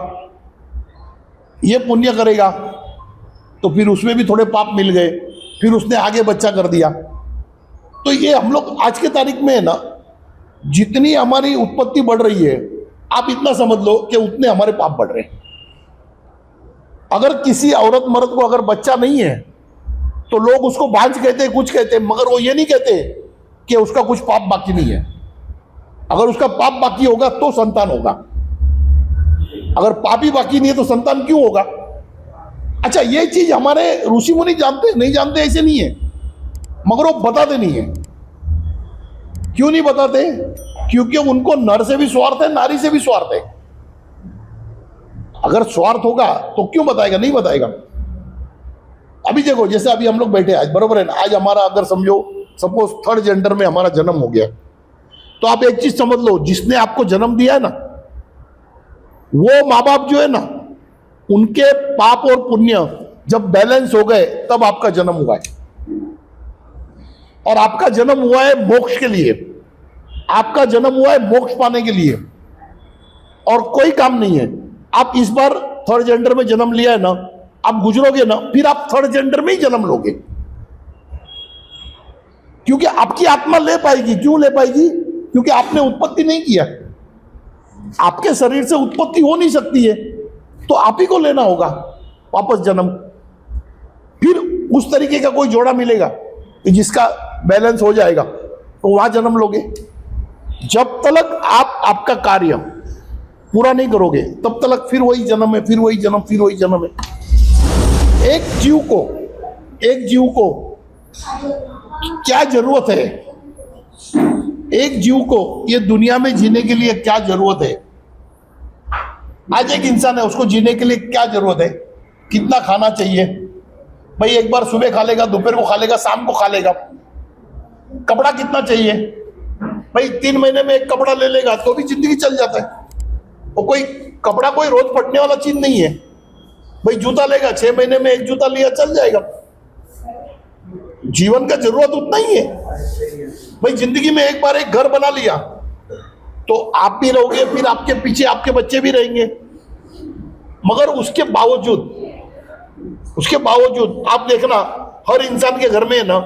ये पुण्य करेगा, तो फिर उसमें भी थोड़े पाप मिल गए, फिर उसने आगे बच्चा कर दिया। तो ये हम लोग आज के तारीख में है ना, जितनी हमारी उत्पत्ति बढ़ रही है, आप इतना समझ लो कि उतने हमारे पाप बढ़ रहे हैं। अगर किसी औरत मर्द को अगर बच्चा नहीं है तो लोग उसको बांझ कहते, कुछ कहते, मगर वो ये नहीं कहते कि उसका कुछ पाप बाकी नहीं है। अगर उसका पाप बाकी होगा तो संतान होगा, अगर पाप ही बाकी नहीं है तो संतान क्यों होगा? अच्छा, ये चीज हमारे ऋषि मुनि जानते, नहीं जानते ऐसे नहीं है, मगर वो बताते नहीं है। क्यों नहीं बताते? क्योंकि उनको नर से भी स्वार्थ है, नारी से भी स्वार्थ है। अगर स्वार्थ होगा तो क्यों बताएगा? नहीं बताएगा। अभी देखो, जैसे अभी हम लोग बैठे आज, बरोबर है ना, आज हमारा अगर समझो सपोज 3rd जेंडर में हमारा जन्म हो गया, तो आप एक चीज समझ लो, जिसने आपको जन्म दिया है ना, वो माँ बाप जो है ना, उनके पाप और पुण्य जब बैलेंस हो गए तब आपका जन्म हुआ है। और आपका जन्म हुआ है मोक्ष के लिए, आपका जन्म हुआ है मोक्ष पाने के लिए, और कोई काम नहीं है। आप इस बार 3rd जेंडर में जन्म लिया है ना, आप गुजरोगे ना, फिर आप 3rd जेंडर में ही जन्म लोगे, क्योंकि आपकी आत्मा ले पाएगी। क्यों ले पाएगी? क्योंकि आपने उत्पत्ति नहीं किया, आपके शरीर से उत्पत्ति हो नहीं सकती है, तो आप ही को लेना होगा वापस जन्म। फिर उस तरीके का कोई जोड़ा मिलेगा कि जिसका बैलेंस हो जाएगा, तो वहां जन्म लोगे। जब तक आप आपका कार्य पूरा नहीं करोगे तब तक फिर वही जन्म है, फिर वही जन्म, फिर वही जन्म है। एक जीव को क्या जरूरत है एक जीव को ये दुनिया में जीने के लिए, क्या जरूरत है? आज एक इंसान है, उसको जीने के लिए क्या जरूरत है? कितना खाना चाहिए भाई? एक बार सुबह खा लेगा, दोपहर को खा लेगा, शाम को खा लेगा। कपड़ा कितना चाहिए भाई? 3 महीने में एक कपड़ा ले लेगा तो भी जिंदगी चल जाता है। और कोई कपड़ा कोई रोज फटने वाला चीज नहीं है भाई। जूता लेगा, 6 महीने में एक जूता लिया, चल जाएगा। जीवन का जरूरत उतना ही है भाई। जिंदगी में एक बार एक घर बना लिया तो आप भी रहोगे, फिर आपके पीछे आपके बच्चे भी रहेंगे। मगर उसके बावजूद आप देखना, हर इंसान के घर में ना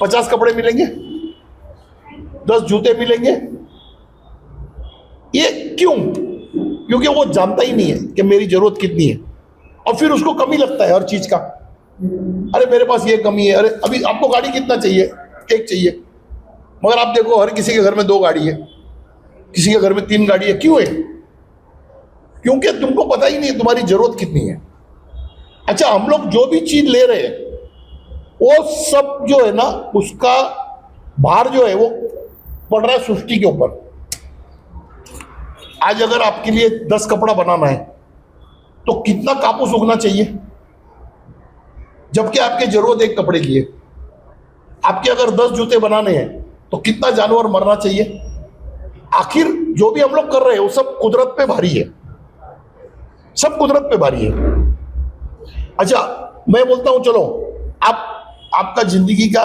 50 कपड़े मिलेंगे, 10 जूते मिलेंगे। ये क्यों? क्योंकि वो जानता ही नहीं है कि मेरी जरूरत कितनी है, और फिर उसको कमी लगता है हर चीज का। अरे मेरे पास ये कमी है, अरे अभी आपको गाड़ी कितना चाहिए? एक चाहिए। मगर आप देखो हर किसी के घर में 2 गाड़ी है, किसी के घर में 3 गाड़ी है। क्यों है? क्योंकि तुमको पता ही नहीं है तुम्हारी जरूरत कितनी है। अच्छा, हम लोग जो भी चीज ले रहे हैं वो सब जो है ना, उसका भार जो है वो पड़ रहा है सृष्टि के ऊपर। आज अगर आपके लिए 10 कपड़ा बनाना है तो कितना कापूस उगना चाहिए? जबकि आपकी जरूरत एक कपड़े की है। आपके अगर 10 जूते बनाने हैं तो कितना जानवर मरना चाहिए? आखिर जो भी हम लोग कर रहे हैं वो सब कुदरत पे भारी है, सब कुदरत पे भारी है। अच्छा, मैं बोलता हूं चलो आपका जिंदगी का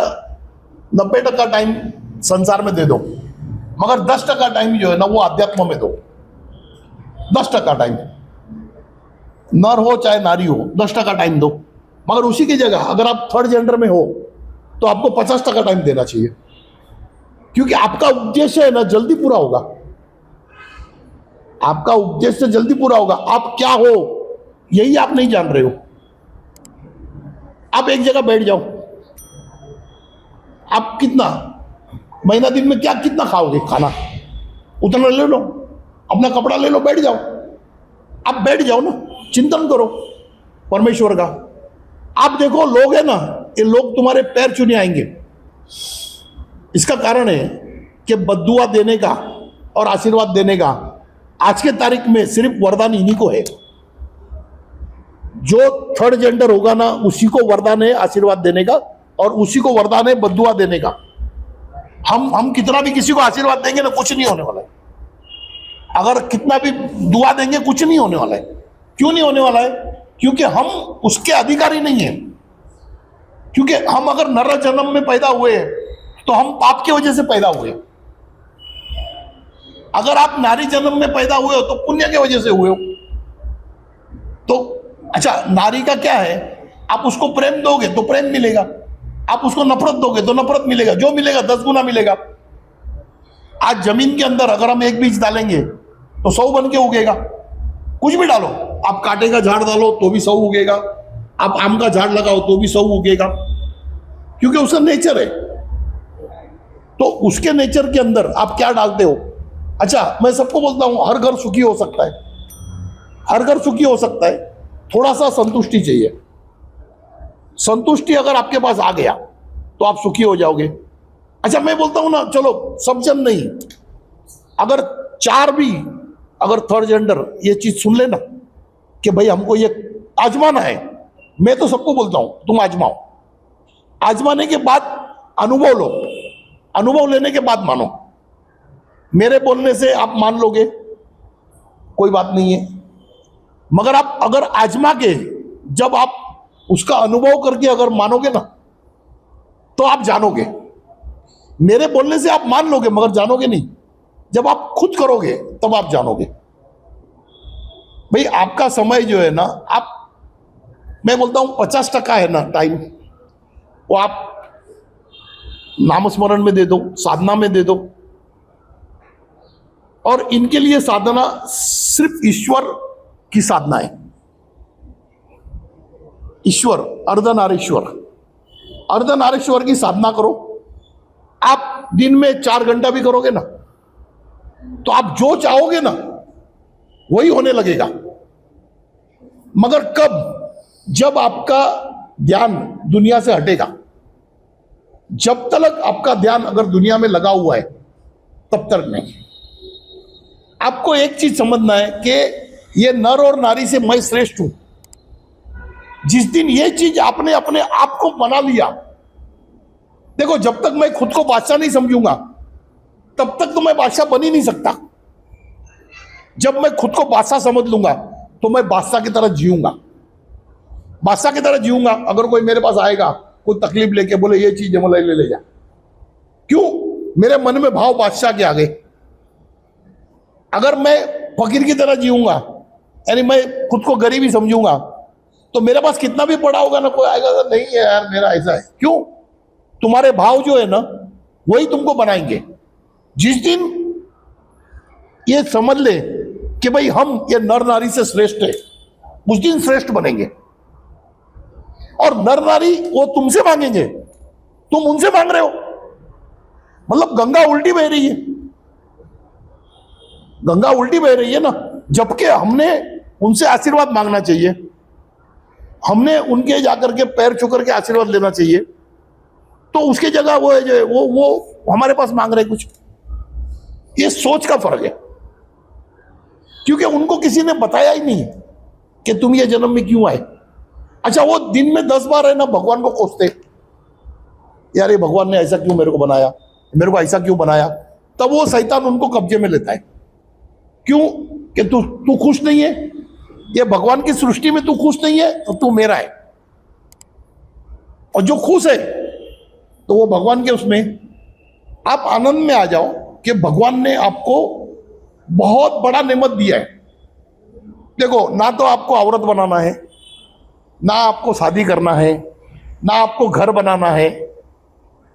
90% टाइम संसार में दे दो, मगर 10% टाइम जो है ना वो आध्यात्म में दो। 10% टाइम, नर हो चाहे नारी हो, 10% टाइम दो। मगर उसी की जगह अगर आप 3rd जेंडर में हो तो आपको 50% टाइम देना चाहिए, क्योंकि आपका उद्देश्य है ना जल्दी पूरा होगा। आपका उद्देश्य जल्दी पूरा होगा। आप क्या हो यही आप नहीं जान रहे हो। आप एक जगह बैठ जाओ, आप कितना महीना दिन में क्या कितना खाओगे? खाना उतना ले लो, अपना कपड़ा ले लो, बैठ जाओ। आप बैठ जाओ ना, चिंतन करो परमेश्वर का। आप देखो लोग है ना, ये लोग तुम्हारे पैर छूने आएंगे। इसका कारण है कि बद्दुआ देने का और आशीर्वाद देने का आज के तारीख में सिर्फ वरदान इन्हीं को है। जो 3rd जेंडर होगा ना उसी को वरदान है आशीर्वाद देने का, और उसी को वरदान है बद्दुआ देने का। हम कितना भी किसी को आशीर्वाद देंगे ना, कुछ नहीं होने वाला है। अगर कितना भी दुआ देंगे कुछ नहीं होने वाला है। क्यों नहीं होने वाला है? क्योंकि हम उसके अधिकारी नहीं है। क्योंकि हम अगर नर जन्म में पैदा हुए तो हम पाप की वजह से पैदा हुए। अगर आप नारी जन्म में पैदा हुए हो तो पुण्य की वजह से हुए हो। तो अच्छा, नारी का क्या है? आप उसको प्रेम दोगे तो प्रेम मिलेगा, आप उसको नफरत दोगे तो नफरत मिलेगा। जो मिलेगा 10 गुना मिलेगा। आज जमीन के अंदर अगर हम एक बीज डालेंगे तो 100 बन के उगेगा। कुछ भी डालो, आप कांटे का झाड़ डालो तो भी 100 उगेगा, आप आम का झाड़ लगाओ तो भी 100 उगेगा, क्योंकि उसका नेचर है। तो उसके नेचर के अंदर आप क्या डालते हो? अच्छा, मैं सबको बोलता हूं हर घर सुखी हो सकता है, हर घर सुखी हो सकता है। थोड़ा सा संतुष्टि चाहिए। संतुष्टि अगर आपके पास आ गया तो आप सुखी हो जाओगे। अच्छा, मैं बोलता हूं ना, चलो सब जन नहीं, अगर 4 भी अगर 3rd जेंडर ये चीज सुन लेना कि भाई हमको ये आजमाना है, मैं तो सबको बोलता हूं तुम आजमाओ। आजमाने के बाद अनुभव लो, अनुभव लेने के बाद मानो। मेरे बोलने से आप मान लोगे कोई बात नहीं है, मगर आप अगर आजमा के जब आप उसका अनुभव करके अगर मानोगे ना तो आप जानोगे। मेरे बोलने से आप मान लोगे मगर जानोगे नहीं। जब आप खुद करोगे तब आप जानोगे। भाई आपका समय जो है ना, आप मैं बोलता हूं 50% है ना टाइम, वो आप नामस्मरण में दे दो, साधना में दे दो। और इनके लिए साधना सिर्फ ईश्वर की साधना है। ईश्वर, अर्धनारीश्वर, अर्धनारीश्वर की साधना करो। आप दिन में 4 घंटा भी करोगे ना तो आप जो चाहोगे ना वही होने लगेगा। मगर कब? जब आपका ध्यान दुनिया से हटेगा, जब तक आपका ध्यान अगर दुनिया में लगा हुआ है तब तक नहीं। आपको एक चीज समझना है कि ये नर और नारी से मैं श्रेष्ठ हूं। जिस दिन ये चीज आपने अपने आप को बना लिया, देखो जब तक मैं खुद को बादशाह नहीं समझूंगा तब तक तो मैं बादशाह बन ही नहीं सकता। जब मैं खुद को बादशाह समझ लूंगा तो मैं बादशाह की तरह जीऊंगा, बादशाह की तरह जीऊंगा। अगर कोई मेरे पास आएगा कोई तकलीफ लेके, बोले ये चीज जमल ले जा, क्यों? मेरे मन में भाव बादशाह के आगे। अगर मैं फकीर की तरह जीऊंगा, यानी मैं खुद को गरीब ही समझूंगा, तो मेरे पास कितना भी पड़ा होगा ना, कोई आएगा तो नहीं है यार मेरा ऐसा है। क्यों? तुम्हारे भाव जो है ना वही तुमको बनाएंगे। जिस दिन ये समझ ले कि भाई हम ये नर नारी से श्रेष्ठ है, उस दिन श्रेष्ठ बनेंगे। और नर नारी वो तुमसे मांगेंगे, तुम उनसे मांग रहे हो। मतलब गंगा उल्टी बह रही है, गंगा उल्टी बह रही है ना, जबकि हमने उनसे आशीर्वाद मांगना चाहिए, हमने उनके जाकर के पैर छू करके आशीर्वाद लेना चाहिए। तो उसकी जगह वो है जो वो हमारे पास मांग रहे कुछ। ये सोच का फर्क है, क्योंकि उनको किसी ने बताया ही नहीं कि तुम ये जन्म में क्यों आए। अच्छा, वो दिन में 10 बार है ना भगवान को कोसते, यार ये भगवान ने ऐसा क्यों मेरे को बनाया, मेरे को ऐसा क्यों बनाया। तब वो शैतान उनको कब्जे में लेता है। क्यों? कि तू खुश नहीं है, ये भगवान की सृष्टि में तू खुश नहीं है तो तू मेरा है। और जो खुश है तो वो भगवान के उसमें, आप आनंद में आ जाओ कि भगवान ने आपको बहुत बड़ा नेमत दिया है। देखो, ना तो आपको औरत बनाना है, ना आपको शादी करना है, ना आपको घर बनाना है,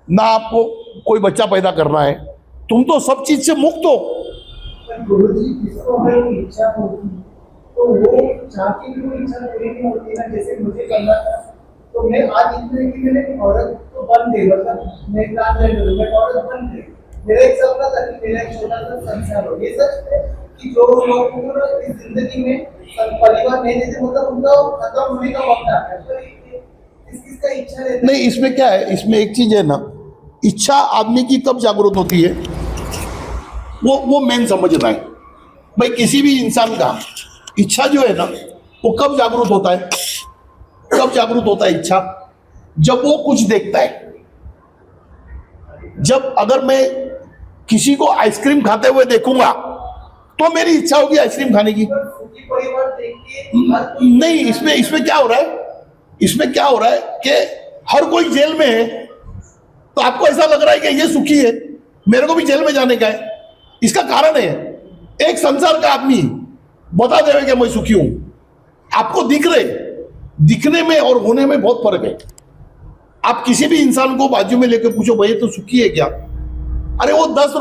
ना आपको कोई बच्चा पैदा करना है। तुम तो सब चीज से मुक्त हो। गुरुजी, जिसको अगर वो इच्छा होती तो वो चाह के भी वो इच्छा पूरी नहीं होती ना। जैसे मुझे करना था तो मैं आज इतने की मैंने औरत तो बन गई, मतलब मैं ट्रांसजेंडर हूं, मैं औरत बन गई। मेरा एक सपना था कि मेरा एक छोटा सा संसार हो। ये सच है कि जो लोग पूरा इस जिंदगी में परिवार नहीं देते, मतलब उनका खत्म होने का वक्त आता है। तो किसका इच्छा रहती नहीं, इसमें क्या है, इसमें एक चीज है ना, इच्छा आदमी की कब जागरूक होती है, वो मेन समझना है। भाई किसी भी इंसान का इच्छा जो है ना वो कब जागरूक होता है, कब जागरूक होता है इच्छा? जब वो कुछ देखता है। जब अगर मैं किसी को आइसक्रीम खाते हुए देखूंगा तो मेरी इच्छा होगी आइसक्रीम खाने की। परिवार देख के नहीं, इसमें क्या हो रहा है, इसमें क्या हो रहा है कि हर कोई जेल में है तो आपको ऐसा लग रहा है कि ये सुखी है, मेरे को भी जेल में जाने का है। इसका कारण है, एक संसार का आदमी बता देवे कि मैं सुखी हूं, आपको दिख रहे, दिखने में और होने में बहुत फर्क है। आप किसी भी इंसान को बाजू में लेकर पूछो भाई तो सुखी है क्या, अरे वो 10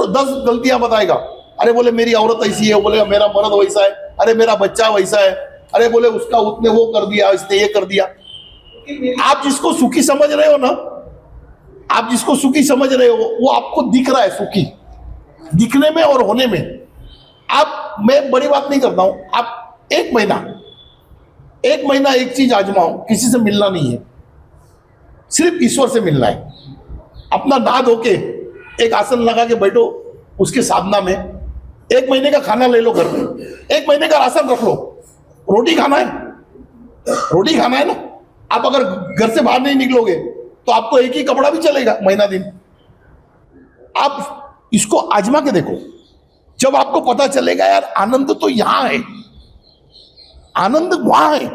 गलतियां बताएगा। अरे बोले मेरी औरत ऐसी है, बोले मेरा मर्द वैसा है, अरे मेरा बच्चा वैसा है, अरे बोले उसका उसने वो कर दिया, इसने ये कर दिया। आप जिसको सुखी समझ रहे हो ना, आप जिसको सुखी समझ रहे हो वो आपको दिख रहा है सुखी, दिखने में और होने में। आप, मैं बड़ी बात नहीं करता हूं, आप एक महीना एक चीज आजमाओ, किसी से मिलना नहीं है, सिर्फ ईश्वर से मिलना है। अपना नहा धो के एक आसन लगा के बैठो उसके साधना में, 1 महीने का खाना ले लो घर में, 1 महीने का राशन रख लो। रोटी खाना है, रोटी खाना है ना। आप अगर घर से बाहर नहीं निकलोगे तो आपको एक ही कपड़ा भी चलेगा महीना दिन। आप इसको आजमा के देखो, जब आपको पता चलेगा यार आनंद तो यहां है, आनंद वहां है,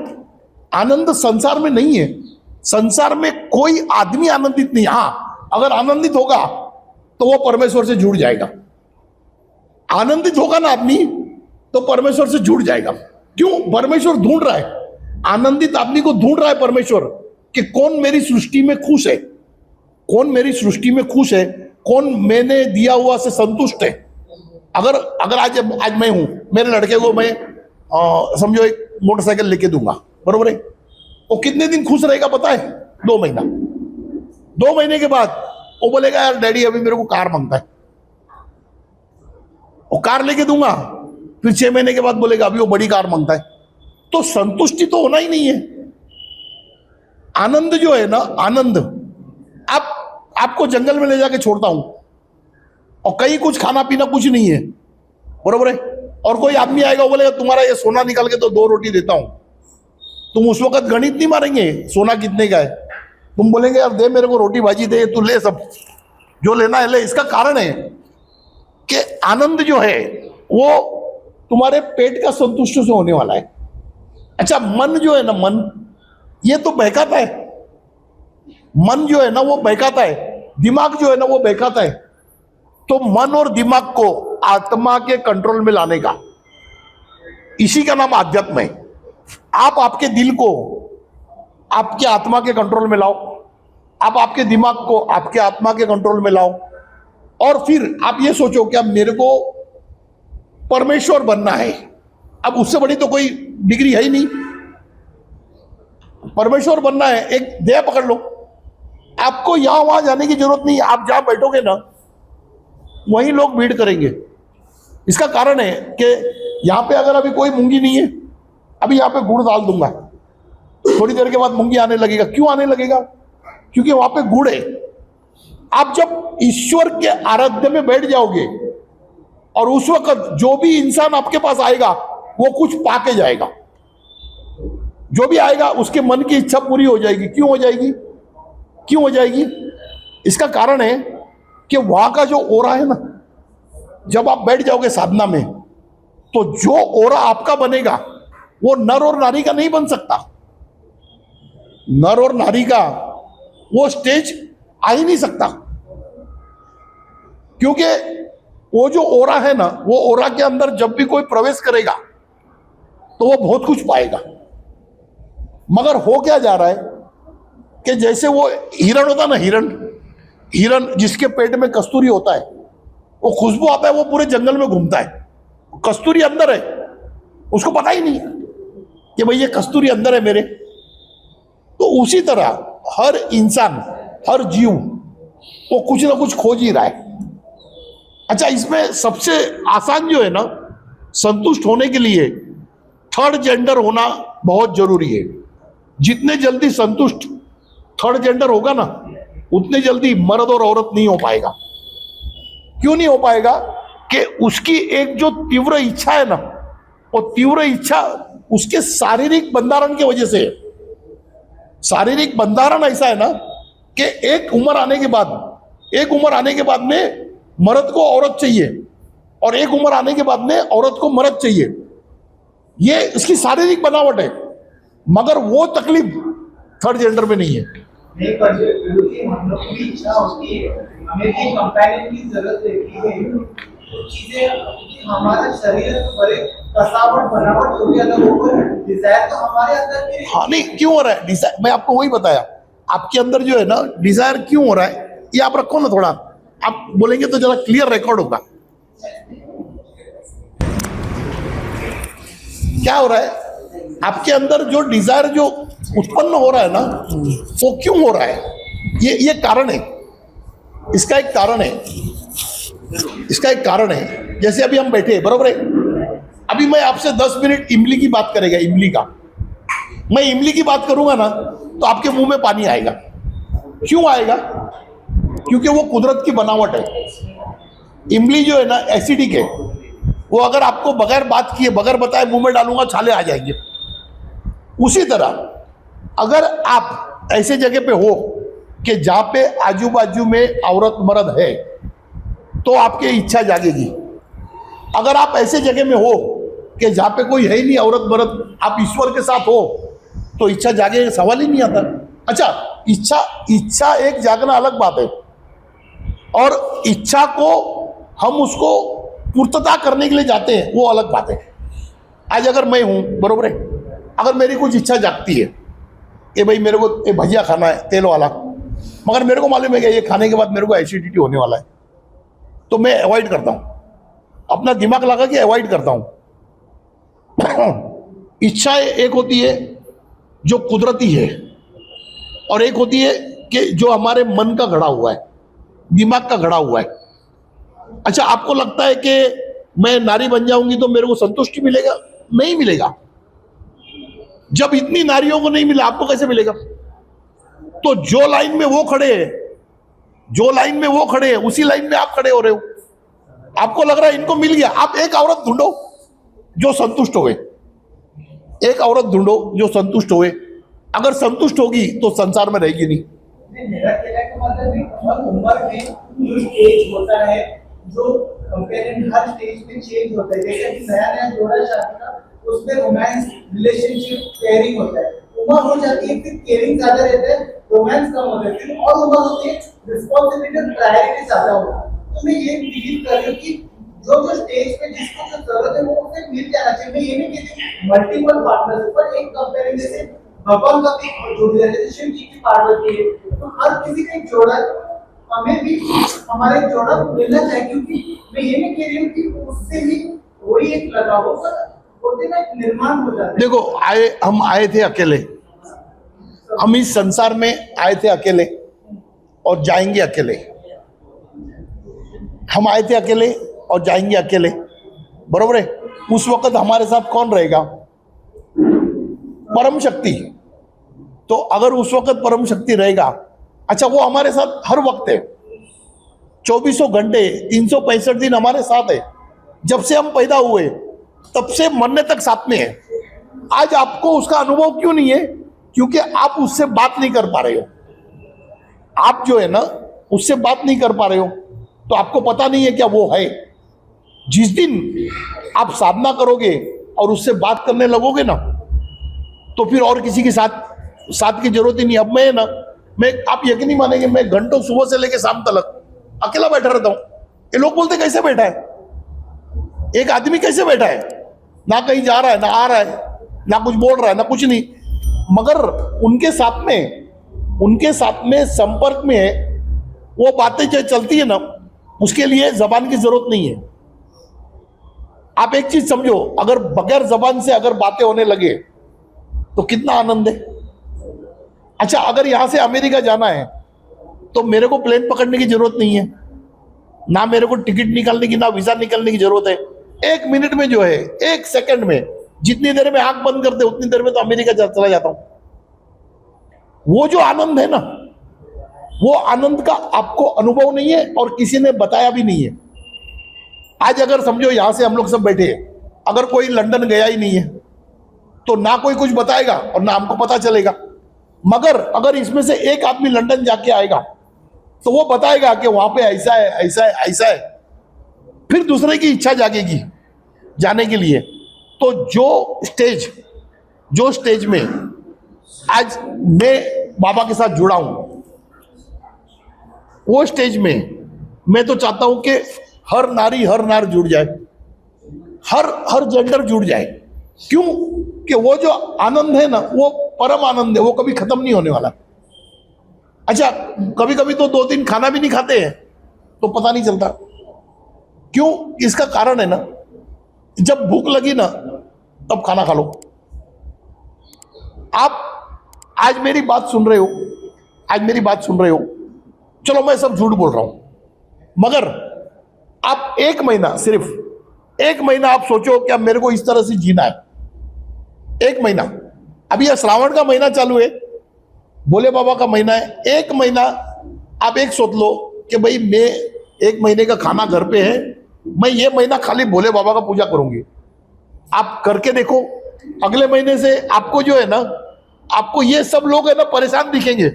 आनंद संसार में नहीं है। संसार में कोई आदमी आनंदित नहीं। हां, अगर आनंदित होगा तो वो परमेश्वर से जुड़ जाएगा। आनंदित होगा ना आदमी तो परमेश्वर से जुड़ जाएगा। क्यों? परमेश्वर ढूंढ रहा है, आनंदित आदमी को ढूंढ रहा है परमेश्वर कि कौन मेरी सृष्टि में खुश है, कौन मेरी सृष्टि में खुश है, कौन मैंने दिया हुआ से संतुष्ट है। अगर आज मैं हूं, मेरे लड़के को मैं समझो एक मोटरसाइकिल लेके दूंगा, बरोबर है, वो कितने दिन खुश रहेगा पता है? 2 महीना। 2 महीने के बाद वो बोलेगा यार डैडी अभी मेरे को कार मांगता है, वो कार लेके दूंगा। फिर 6 महीने के बाद बोलेगा अभी वो बड़ी कार मांगता है। तो संतुष्टि तो होना ही नहीं है। आनंद जो है ना, आनंद, आपको जंगल में ले जाके छोड़ता हूं और कहीं कुछ खाना पीना कुछ नहीं है, बरोबर है, और कोई आदमी आएगा वो बोलेगा तुम्हारा ये सोना निकाल के तो 2 रोटी देता हूं, तुम उस वक्त गणित नहीं मारेंगे सोना कितने का है, तुम बोलेंगे यार दे मेरे को रोटी भाजी दे, तू ले सब जो लेना है ले। इसका कारण है कि आनंद जो है वो तुम्हारे पेट का संतुष्ट से होने वाला है। अच्छा, मन जो है ना, मन ये तो बहकाता है, मन जो है ना वो बहकाता है, दिमाग जो है ना वो बहकाता है। तो मन और दिमाग को आत्मा के कंट्रोल में लाने का, इसी का नाम आध्यात्म है। आप आपके दिल को आपके आत्मा के कंट्रोल में लाओ, आप आपके दिमाग को आपके आत्मा के कंट्रोल में लाओ, और फिर आप ये सोचो कि अब मेरे को परमेश्वर बनना है। अब उससे बड़ी तो कोई डिग्री है ही नहीं, परमेश्वर बनना है, एक ध्येय पकड़ लो। आपको यहां वहां जाने की जरूरत नहीं, आप जहां बैठोगे ना वहीं लोग भीड़ करेंगे। इसका कारण है कि यहां पे अगर अभी कोई मूंगी नहीं है, अभी यहां पे गुड़ डाल दूंगा, थोड़ी देर के बाद मूंगी आने लगेगा। क्यों आने लगेगा? क्योंकि वहां पे गुड़ है। आप जब ईश्वर के आराध्य में बैठ जाओगे और उस वक्त जो भी इंसान आपके पास आएगा वो कुछ पाके जाएगा, जो भी आएगा उसके मन की इच्छा पूरी हो जाएगी। क्यों हो जाएगी? क्यों हो जाएगी? इसका कारण है कि वहां का जो ओरा है ना, जब आप बैठ जाओगे साधना में, तो जो ओरा आपका बनेगा वो नर और नारी का नहीं बन सकता। नर और नारी का वो स्टेज आ ही नहीं सकता, क्योंकि वो जो ओरा है ना, वो ओरा के अंदर जब भी कोई प्रवेश करेगा तो वो बहुत कुछ पाएगा। मगर हो क्या जा रहा है कि जैसे वो हिरण होता ना, हिरण जिसके पेट में कस्तूरी होता है, वो खुशबू आता है, वो पूरे जंगल में घूमता है, कस्तूरी अंदर है, उसको पता ही नहीं कि भाई ये कस्तूरी अंदर है मेरे। तो उसी तरह हर इंसान, हर जीव वो कुछ ना कुछ खोज ही रहा है। अच्छा, इसमें सबसे आसान जो है ना संतुष्ट होने के लिए, थर्ड जेंडर होना बहुत जरूरी है। जितने जल्दी संतुष्ट थर्ड जेंडर होगा ना, उतने जल्दी मर्द और औरत नहीं हो पाएगा। क्यों नहीं हो पाएगा? कि उसकी एक जो तीव्र इच्छा है ना, वो तीव्र इच्छा उसके शारीरिक बंधारण की वजह से है। शारीरिक बंधारण ऐसा है ना कि एक उम्र आने के बाद में मर्द को औरत चाहिए, और एक उम्र आने के बाद में औरत को मर्द चाहिए। ये इसकी शारीरिक बनावट है, मगर वो तकलीफ थर्ड जेंडर में नहीं है। नहीं, पर हम लोग की इच्छा होती है, हमें भी कंपैरिजन की जरूरत रहती है। चीजें हमारा शरीर बड़े कसावट बनावट हो गया, तो डिजायर तो हमारे अंदर भी। हाँ, नहीं क्यों हो रहा है डिजायर? मैं आपको वही बताया, आपके अंदर जो है ना डिजायर क्यों हो रहा है, ये आप रखो ना, थोड़ा आप बोलेंगे तो जरा क्लियर रिकॉर्ड होगा। क्या हो रहा है आपके अंदर? जो डिजायर जो उत्पन्न हो रहा है ना, वो क्यों हो रहा है? ये कारण है, इसका एक कारण है। जैसे अभी हम बैठे, बरोबर है, अभी मैं आपसे 10 मिनट इमली की बात करेगा, मैं इमली की बात करूंगा ना तो आपके मुंह में पानी आएगा। क्यों आएगा? क्योंकि वो कुदरत की बनावट है। इमली जो है ना एसिडिक है, वो अगर आपको बगैर बात किए, बगैर बताए मुंह में डालूंगा, छाले आ जाएंगे। उसी तरह अगर आप ऐसे जगह पे हो कि जहां पे आजू बाजू में औरत मर्द है, तो आपकी इच्छा जागेगी। अगर आप ऐसे जगह में हो कि जहां पे कोई है ही नहीं औरत मर्द, आप ईश्वर के साथ हो, तो इच्छा जागे सवाल ही नहीं आता। अच्छा, इच्छा एक जागना अलग बात है, और इच्छा को हम उसको पूर्तता करने के लिए जाते हैं, वो अलग बात है। आज अगर मैं हूं, बरोबर है, अगर मेरी कुछ इच्छा जागती है कि भाई मेरे को ये भजिया खाना है तेल वाला, मगर मेरे को मालूम है कि ये खाने के बाद मेरे को एसिडिटी होने वाला है, तो मैं अवॉइड करता हूं, अपना दिमाग लगा के अवॉइड करता हूं। इच्छाएं एक होती है जो कुदरती है, और एक होती है कि जो हमारे मन का घड़ा हुआ है, दिमाग का घड़ा हुआ है। अच्छा, आपको लगता है कि मैं नारी बन जाऊंगी तो मेरे को संतुष्टि मिलेगा? नहीं मिलेगा। जब इतनी नारियों को नहीं मिला, आपको कैसे मिलेगा? तो जो लाइन में वो खड़े हैं, जो लाइन में वो खड़े हैं उसी लाइन में आप खड़े हो रहे हो। आपको लग रहा है इनको मिल गया, आप एक औरत ढूंढो जो संतुष्ट होए, एक औरत ढूंढो जो संतुष्ट होए। अगर संतुष्ट होगी तो संसार में रहेगी नहीं। मेरा कहने का मतलब है हर उम्र में जो स्टेज होता है, जो पेरेंट हर स्टेज में चेंज होता है। जैसे कि नया नया जोड़ा शादी का, उसमें रोमांस, रिलेशनशिप, केयरिंग होता है। उम्र हो जाती है फिर केयरिंग ज्यादा रहता है, रोमांस कम होता है। फिर और उम्र होती है, रिस्पॉन्सिबिलिटी, प्रायोरिटी ज्यादा होता है। तो मैं ये बिलीव कर रही हूँ कि जो जो स्टेज पे जिसको जो जरूरत है वो उसे मिल जाना चाहिए। मैं ये नहीं कहती मल्टीपल पार्टनर्स, पर एक कंपेरिजन जैसे भगवान का भी जोड़ी है, जैसे शिव जी की पार्वती है, तो हर किसी का एक जोड़ा है। हमें भी हमारा एक जोड़ा मिलना चाहिए, क्योंकि मैं ये नहीं कह रही हूँ कि उससे भी वही एक लगाव हो, पर होते ना एक निर्माण हो जाता है। देखो हम आए थे अकेले, हम इस संसार में आए थे अकेले और जाएंगे अकेले। हम आए थे अकेले और जाएंगे अकेले, बरोबर है। उस वक्त हमारे साथ कौन रहेगा? परम शक्ति। तो अगर उस वक्त परम शक्ति रहेगा, अच्छा वो हमारे साथ हर वक्त है, 24 घंटे 365 दिन हमारे साथ है। जब से हम पैदा हुए तब से मरने तक साथ में है। आज आपको उसका अनुभव क्यों नहीं है? क्योंकि आप उससे बात नहीं कर पा रहे हो। आप जो है ना उससे बात नहीं कर पा रहे हो, तो आपको पता नहीं है क्या वो है। जिस दिन आप साधना करोगे और उससे बात करने लगोगे ना, तो फिर और किसी के साथ की जरूरत ही नहीं। अब मैं आप यकीन नहीं मानेंगे, मैं घंटों सुबह से लेकर शाम तक अकेला बैठा रहता हूं। ये लोग बोलते कैसे बैठा है, एक आदमी कैसे बैठा है, ना कहीं जा रहा है, ना आ रहा है, ना कुछ बोल रहा है, ना कुछ नहीं, मगर उनके साथ में संपर्क में है। वो बातें जो चलती है ना, उसके लिए जबान की जरूरत नहीं है। आप एक चीज समझो, अगर बगैर जबान से अगर बातें होने लगे तो कितना आनंद है। अच्छा, अगर यहां से अमेरिका जाना है तो मेरे को प्लेन पकड़ने की जरूरत नहीं है, ना मेरे को टिकट निकालने की, ना वीजा निकालने की जरूरत है। 1 मिनट में जो है, 1 सेकंड में, जितनी देर में आंख बंद करते उतनी देर में तो अमेरिका चला जाता हूं। वो जो आनंद है ना, वो आनंद का आपको अनुभव नहीं है और किसी ने बताया भी नहीं है। आज अगर समझो यहां से हम लोग सब बैठे हैं, अगर कोई लंदन गया ही नहीं है तो ना कोई कुछ बताएगा और ना हमको पता चलेगा। मगर अगर इसमें से एक आदमी लंदन जाके आएगा तो वो बताएगा कि वहां पे ऐसा है, ऐसा है, ऐसा है। फिर दूसरे की इच्छा जागेगी जाने के लिए। तो जो स्टेज में आज मैं बाबा के साथ जुड़ा हूं, वो स्टेज में मैं तो चाहता हूं कि हर नारी हर नार जुड़ जाए, हर जेंडर जुड़ जाए। क्यों? कि वो जो आनंद है ना, वो परम आनंद है, वो कभी खत्म नहीं होने वाला। अच्छा, कभी कभी तो 2 दिन खाना भी नहीं खाते हैं तो पता नहीं चलता। क्यों? इसका कारण है ना, जब भूख लगी ना तब खाना खा लो। आप आज मेरी बात सुन रहे हो, चलो मैं सब झूठ बोल रहा हूं, मगर आप 1 महीना, सिर्फ 1 महीना आप सोचो कि अब मेरे को इस तरह से जीना है। 1 महीना, अभी यह श्रावण का महीना चालू है, भोले बाबा का महीना है। 1 महीना आप एक सोच लो कि भाई मैं 1 महीने का खाना घर पे है, मैं ये महीना खाली भोले बाबा का पूजा करूंगी। आप करके देखो, अगले महीने से आपको जो है ना, आपको ये सब लोग है ना परेशान दिखेंगे,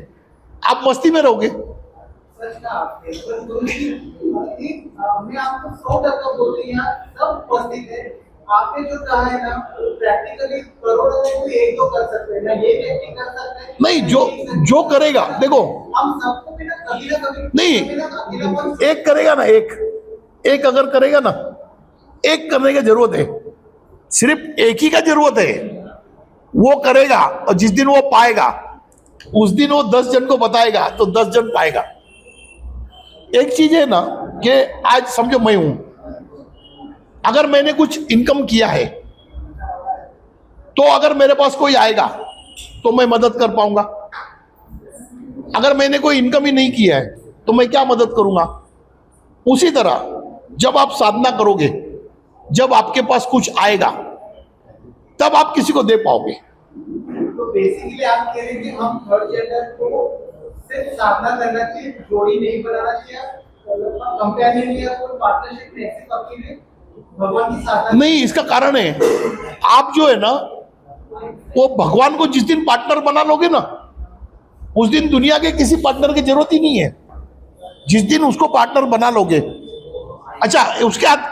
आप मस्ती में रहोगे। सच कहा आपने, पर मैं आपको 100% बोल रही हूँ, सब उपस्थित है। आपने जो कहा है ना, प्रैक्टिकली करोड़ों लोग 1-2 कर सकते हैं ना, ये व्यक्ति कर सकते हैं नहीं, जो करेगा, देखो हम सबको भी ना कभी नहीं, एक करेगा ना, एक अगर करेगा ना, एक करने की जरूरत है, सिर्फ एक ही का जरूरत है। वो करेगा और जिस दिन वो पाएगा उस दिन वो 10 जन को बताएगा तो 10 जन पाएगा। एक चीज है ना कि आज समझो मैं हूं, अगर मैंने कुछ इनकम किया है तो अगर मेरे पास कोई आएगा तो मैं मदद कर पाऊंगा। अगर मैंने कोई इनकम ही नहीं किया है तो मैं क्या मदद करूंगा। उसी तरह जब आप साधना करोगे, जब आपके पास कुछ आएगा तब आप किसी को दे पाओगे। तो बेसिकली आप कह रहे हैं कि हम थर्ड जेंडर को सिर्फ साधना करना चाहिए, जोड़ी नहीं बनाना चाहिए, कंपेनियन या कोई पार्टनरशिप नहीं, सिर्फ अपने भगवान की साधना। नहीं, इसका कारण है आप जो है ना वो भगवान को जिस दिन पार्टनर बना लोगे ना उस दिन दुनिया के किसी पार्टनर की जरूरत ही नहीं है। जिस दिन उसको पार्टनर बना लोगे, अच्छा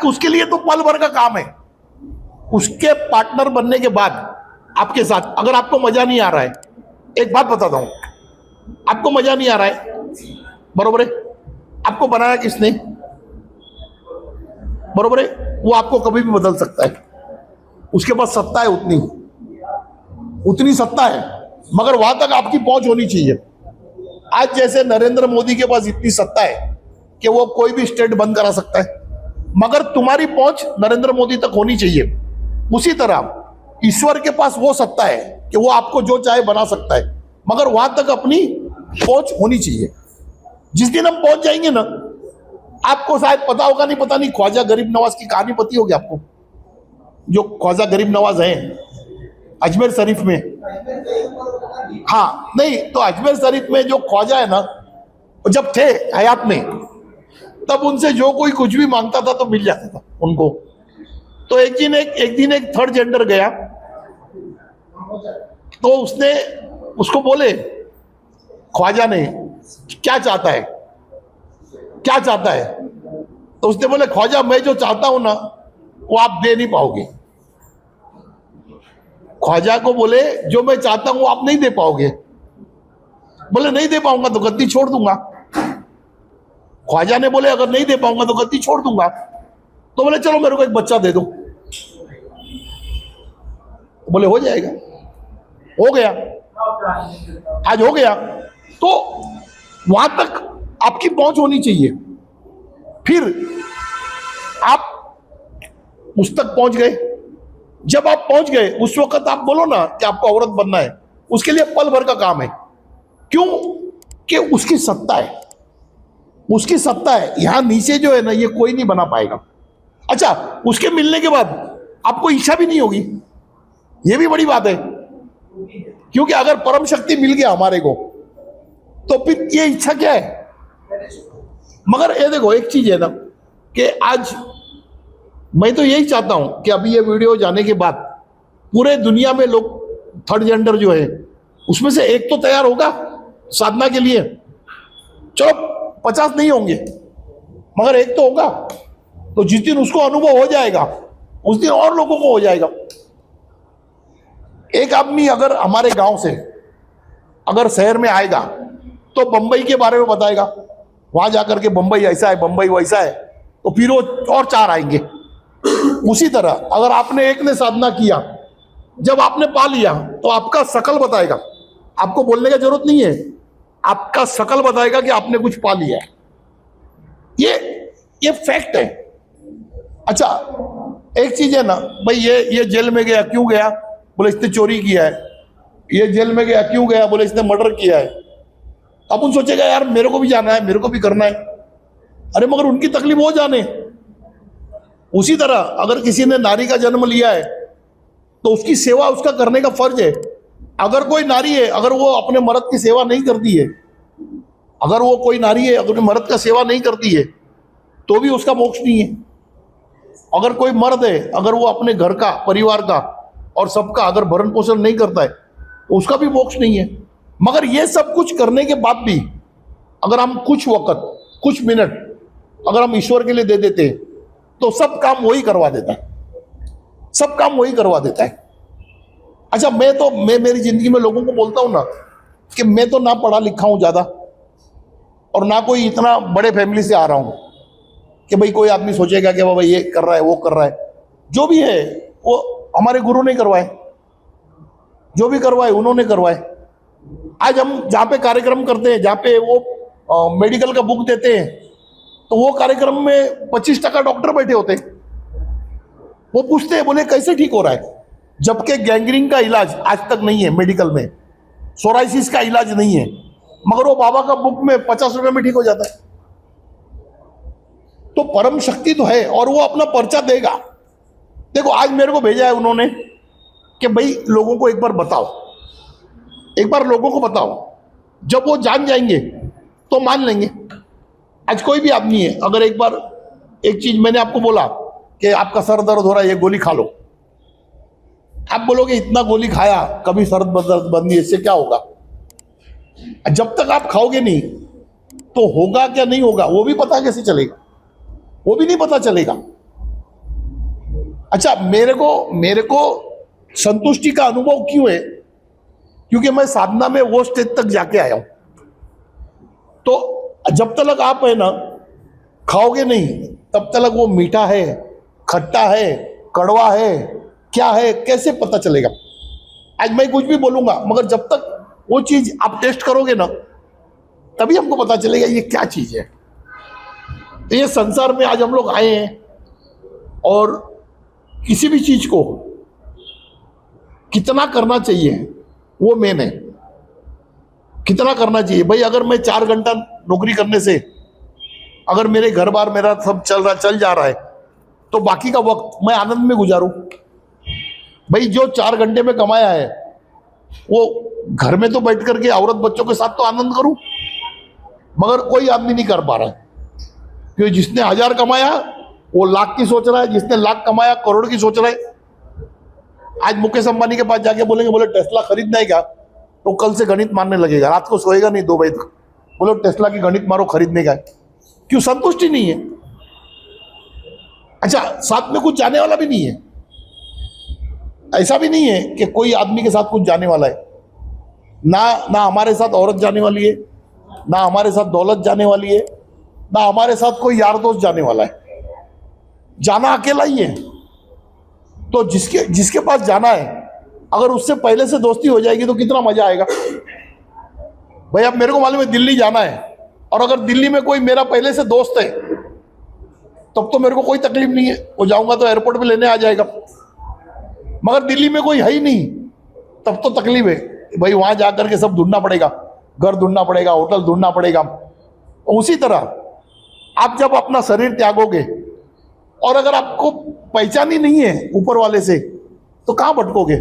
उसके लिए तो पल भर का काम है। उसके पार्टनर बनने के बाद आपके साथ अगर आपको मजा नहीं आ रहा है, एक बात बताता हूं, आपको मजा नहीं आ रहा है, बरोबर है, आपको बनाया किसने, बरोबर है, वो आपको कभी भी बदल सकता है, उसके पास सत्ता है, उतनी सत्ता है, मगर वहां तक आपकी पहुंच होनी चाहिए। आज जैसे नरेंद्र मोदी के पास इतनी सत्ता है कि वो कोई भी स्टेट बंद करा सकता है, मगर तुम्हारी पहुंच नरेंद्र मोदी तक होनी चाहिए। उसी तरह ईश्वर के पास वो सत्ता है कि वो आपको जो चाहे बना सकता है, मगर वहां तक अपनी पहुंच होनी चाहिए। जिस दिन हम पहुंच जाएंगे ना, आपको शायद पता होगा, नहीं पता नहीं, ख्वाजा गरीब नवाज की कहानी पता होगी आपको, जो ख्वाजा गरीब नवाज है अजमेर शरीफ में। हाँ, नहीं तो अजमेर शरीफ में जो ख्वाजा है ना, जब थे हयात में तब उनसे जो कोई कुछ भी मांगता था तो मिल जाता था उनको। तो एक दिन एक थर्ड जेंडर गया, तो उसने उसको बोले, ख्वाजा ने, क्या चाहता है, क्या चाहता है, तो उसने बोले, ख्वाजा मैं जो चाहता हूं ना वो आप दे नहीं पाओगे। ख्वाजा को बोले, जो मैं चाहता हूं आप नहीं दे पाओगे। बोले नहीं दे पाऊंगा तो गद्दी छोड़ दूंगा। ख्वाजा ने बोले, अगर नहीं दे पाऊंगा तो गद्दी छोड़ दूंगा। तो बोले चलो मेरे को एक बच्चा दे दो। बोले हो जाएगा, हो गया, आज हो गया। तो वहां तक आपकी पहुंच होनी चाहिए, फिर आप उस तक पहुंच गए। जब आप पहुंच गए उस वक्त आप बोलो ना कि आपको औरत बनना है, उसके लिए पल भर का काम है। क्यों? कि उसकी सत्ता है, उसकी सत्ता है। यहां नीचे जो है ना ये कोई नहीं बना पाएगा। अच्छा, उसके मिलने के बाद आपको इच्छा भी नहीं होगी, ये भी बड़ी बात है। क्योंकि अगर परम शक्ति मिल गया हमारे को तो फिर ये इच्छा क्या है। मगर ये देखो एक चीज है ना कि आज मैं तो यही चाहता हूं कि अभी ये वीडियो जाने के बाद पूरे दुनिया में लोग थर्ड जेंडर जो है उसमें से एक तो तैयार होगा साधना के लिए। चलो 50 नहीं होंगे मगर एक तो होगा। तो जिस दिन उसको अनुभव हो जाएगा उस दिन और लोगों को हो जाएगा। एक आदमी अगर हमारे गांव से अगर शहर में आएगा तो बंबई के बारे में बताएगा, वहां जाकर के बंबई ऐसा है, बंबई वैसा है, तो फिर वो और 4 आएंगे। उसी तरह अगर आपने एक ने साधना किया, जब आपने पा लिया तो आपका शकल बताएगा, आपको बोलने की जरूरत नहीं है, आपका शकल बताएगा कि आपने कुछ पा लिया है। ये फैक्ट है। अच्छा, एक चीज है ना भाई, ये जेल में गया, क्यों गया? बोले इसने चोरी किया है। ये जेल में गया, क्यों गया? बोले इसने मर्डर किया है। अपन सोचेगा यार मेरे को भी जाना है, मेरे को भी करना है। अरे मगर उनकी तकलीफ वो जाने। उसी तरह अगर किसी ने नारी का जन्म लिया है तो उसकी सेवा उसका करने का फर्ज है। अगर कोई नारी है, अगर वो अपने मर्द की सेवा नहीं करती है, अगर वो कोई नारी है अगर मर्द का सेवा नहीं करती है तो भी उसका मोक्ष नहीं है। अगर कोई मर्द है, अगर वो अपने घर का, परिवार का और सबका अगर भरण पोषण नहीं करता है तो उसका भी मोक्ष नहीं है। मगर ये सब कुछ करने के बाद भी अगर हम कुछ वक्त, कुछ मिनट अगर हम ईश्वर के लिए दे देते हैं तो सब काम वही करवा देता है, सब काम वही करवा देता है। अच्छा, मैं मेरी जिंदगी में लोगों को बोलता हूं ना कि मैं तो ना पढ़ा लिखा हूं ज्यादा और ना कोई इतना बड़े फैमिली से आ रहा हूं कि भाई कोई आदमी सोचेगा कि बाबा ये कर रहा है, वो कर रहा है। जो भी है वो हमारे गुरु ने करवाए, जो भी करवाए उन्होंने करवाए। आज हम जहाँ पे कार्यक्रम करते हैं, जहाँ पे वो मेडिकल का बुक देते हैं, तो वो कार्यक्रम में 25% डॉक्टर बैठे होते हैं। वो पूछते हैं, बोले कैसे ठीक हो रहा है? जबकि गैंग्रीन का इलाज आज तक नहीं है मेडिकल में, सोराइसिस का इलाज नहीं है, मगर वो बाबा का बुक में 50 रुपए में ठीक हो जाता है। तो परम शक्ति तो है और वो अपना पर्चा देगा। देखो आज मेरे को भेजा है उन्होंने कि भाई लोगों को एक बार बताओ, एक बार लोगों को बताओ जब वो जान जाएंगे तो मान लेंगे। आज कोई भी आदमी है, अगर एक बार एक चीज मैंने आपको बोला कि आपका सर दर्द हो रहा है, ये गोली खा लो, आप बोलोगे इतना गोली खाया कभी सर दर्द बंद नहीं, इससे क्या होगा? जब तक आप खाओगे नहीं तो होगा क्या नहीं होगा वो भी पता कैसे चलेगा? वो भी नहीं पता चलेगा। अच्छा, मेरे को संतुष्टि का अनुभव क्यों है? क्योंकि मैं साधना में वो स्टेज तक जाके आया हूं। तो जब तक आप है ना खाओगे नहीं, तब तक वो मीठा है, खट्टा है, कड़वा है, क्या है, कैसे पता चलेगा? आज मैं कुछ भी बोलूंगा, मगर जब तक वो चीज आप टेस्ट करोगे ना, तभी हमको पता चलेगा ये क्या चीज है। तो ये संसार में आज हम लोग आए हैं, और किसी भी चीज को कितना करना चाहिए वो मेन है। कितना करना चाहिए भाई? अगर मैं 4 घंटा नौकरी करने से अगर मेरे घर बार मेरा सब चल जा रहा है, तो बाकी का वक्त मैं आनंद में गुजारूं। भाई जो 4 घंटे में कमाया है वो घर में तो बैठ करके औरत बच्चों के साथ तो आनंद करूं, मगर कोई आदमी नहीं कर पा रहा है। क्योंकि जिसने 1000 कमाया वो लाख की सोच रहा है, जिसने लाख कमाया करोड़ की सोच रहा है। आज मुकेश अंबानी के पास जाके बोले टेस्ला खरीदना है क्या, तो कल से गणित मारने लगेगा, रात को सोएगा नहीं 2 बजे तक। बोलो टेस्ला की गणित मारो, खरीदने का है। क्यों? संतुष्टि नहीं है। अच्छा, साथ में कुछ जाने वाला भी नहीं है। ऐसा भी नहीं है कि कोई आदमी के साथ कुछ जाने वाला है। ना हमारे साथ औरत जाने वाली है, ना हमारे साथ दौलत जाने वाली है, ना हमारे साथ कोई यार दोस्त जाने वाला है। जाना अकेला ही है। तो जिसके पास जाना है, अगर उससे पहले से दोस्ती हो जाएगी तो कितना मजा आएगा। भाई अब मेरे को मालूम है दिल्ली जाना है, और अगर दिल्ली में कोई मेरा पहले से दोस्त है, तब तो मेरे को कोई तकलीफ नहीं है, वो जाऊंगा तो एयरपोर्ट पे लेने आ जाएगा। मगर दिल्ली में कोई है ही नहीं, तब तो तकलीफ है। भाई वहां जाकर के सब ढूंढना पड़ेगा, घर ढूंढना पड़ेगा, होटल ढूंढना पड़ेगा। उसी तरह आप जब अपना शरीर त्यागोगे, और अगर आपको पहचान ही नहीं है ऊपर वाले से, तो कहां भटकोगे?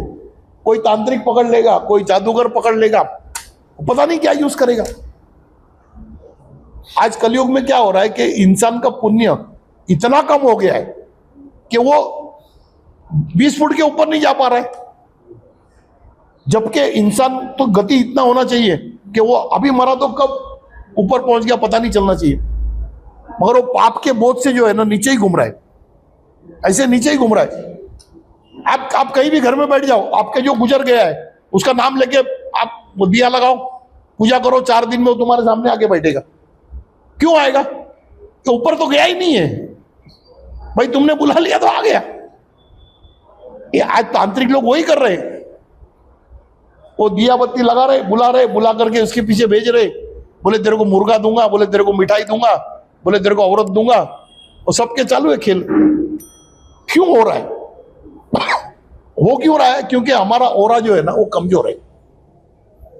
कोई तांत्रिक पकड़ लेगा, कोई जादूगर पकड़ लेगा, पता नहीं क्या यूज करेगा। आज कलयुग में क्या हो रहा है कि इंसान का पुण्य इतना कम हो गया है कि वो 20 फुट के ऊपर नहीं जा पा रहा है। जबकि इंसान तो गति इतना होना चाहिए कि वो अभी मरा तो कब ऊपर पहुंच गया पता नहीं चलना चाहिए, मगर वो पाप के बोझ से जो है ना नीचे ही घूम रहा है, ऐसे नीचे ही घूम रहा है। आप कहीं भी घर में बैठ जाओ, आपके जो गुजर गया है उसका नाम लेके आप दिया लगाओ, पूजा करो, 4 दिन में वो तुम्हारे सामने आके बैठेगा। क्यों आएगा? तो ऊपर तो गया ही नहीं है। भाई तुमने बुला लिया तो आ गया। ये आज तांत्रिक लोग वही कर रहे हैं, वो दिया बत्ती लगा रहे, बुला करके उसके पीछे भेज रहे। बोले तेरे को मुर्गा दूंगा, बोले तेरे को मिठाई दूंगा, बोले तेरे को औरत दूंगा। वो सबके चालू है खेल। क्यों हो रहा है? वो क्यों रहा है? क्योंकि हमारा ओरा जो है ना वो कमजोर है।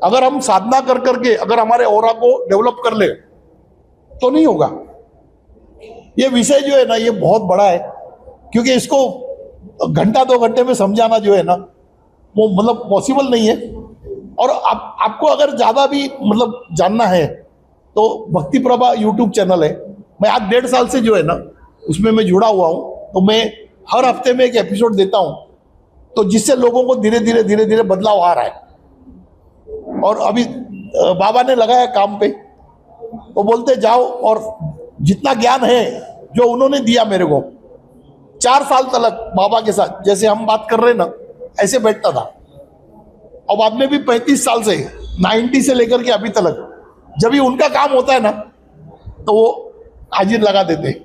अगर हम साधना कर करके अगर हमारे ओरा को डेवलप कर ले तो नहीं होगा। ये विषय जो है ना ये बहुत बड़ा है, क्योंकि इसको घंटा 2 घंटे में समझाना जो है ना वो मतलब पॉसिबल नहीं है। और आपको अगर ज्यादा भी मतलब जानना है तो भक्ति प्रभा यूट्यूब चैनल है, मैं आज 1.5 साल से जो है ना उसमें मैं जुड़ा हुआ हूं। तो मैं हर हफ्ते में एक एपिसोड देता हूं, तो जिससे लोगों को धीरे धीरे बदलाव आ रहा है। और अभी बाबा ने लगाया काम पे, वो बोलते जाओ और जितना ज्ञान है जो उन्होंने दिया मेरे को 4 साल तक बाबा के साथ जैसे हम बात कर रहे हैं ना ऐसे बैठता था। और बाद में भी 35 साल से 90 से लेकर के अभी तक जब भी उनका काम होता है ना तो वो हाजिर लगा देते।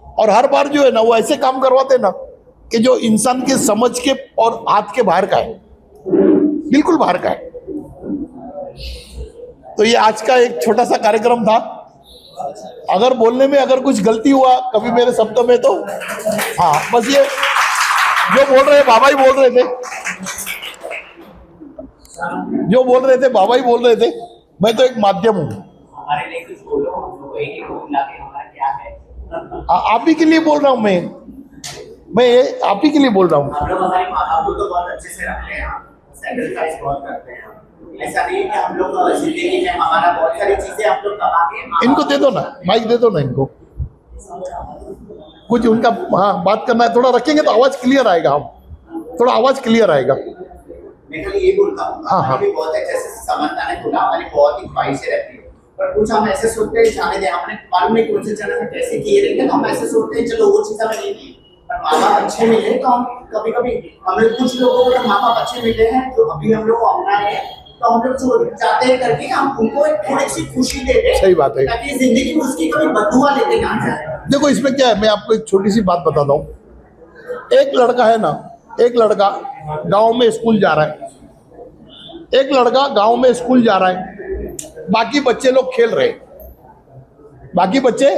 और हर बार जो है ना वो ऐसे काम करवाते ना कि जो इंसान के समझ के और हाथ के बाहर का है, बिल्कुल बाहर का है। तो ये आज का एक छोटा सा कार्यक्रम था। अगर बोलने में अगर कुछ गलती हुआ कभी मेरे शब्दों में तो हाँ, बस ये जो बोल रहे बाबा ही बोल रहे थे, जो बोल रहे थे बाबा ही बोल रहे थे, मैं तो एक माध्यम हूँ। हमारे लिए कुछ बोलो, हम लोग वही लाके हमारा क्या है। आप ही के लिए बोल रहा हूँ मैं आप ही के लिए बोल रहा हूँ। हम लोग हमारी माँ बाप को तो बहुत अच्छे से रखते हैं, सैक्रिफाइस बहुत करते हैं। ऐसा नहीं है कि हम लोग जिंदगी में हमारा बहुत सारी चीजें हम लोग कमा के इनको दे दो ना, माइक दे दो ना इनको, कुछ उनका हाँ बात करना है, थोड़ा रखेंगे तो आवाज क्लियर आएगा, हम थोड़ा आवाज क्लियर आएगा। मैं खाली ये बोलता हूँ हाँ, हाँ। हमारी बहुत अच्छे से समझता है खुदा हमारी बहुत ही ख्वाहिशें रहती है, पर कुछ हम ऐसे सोचते हैं जाने दे, हमने मालूम नहीं कौन से जन्म में कैसे किए रहेंगे, तो हम ऐसे सोचते हैं चलो वो चीज हमें नहीं की, पर माँ बाप अच्छे मिले तो हम कभी कभी हमें कुछ लोगों को माँ बाप अच्छे मिले हैं जो अभी हम लोग को अपना रहे हैं, तो हम लोग चाहते हैं करके हम उनको एक थोड़ी सी खुशी दे दें, सही बात है। ताकि जिंदगी में उसकी कभी बददुआ लेके ना जाए। देखो इसमें क्या है, मैं आपको एक छोटी सी बात बताता हूँ। एक लड़का है ना, एक लड़का गांव में स्कूल जा रहा है, एक लड़का गांव में स्कूल जा रहा है, बाकी बच्चे लोग खेल रहे हैं, बाकी बच्चे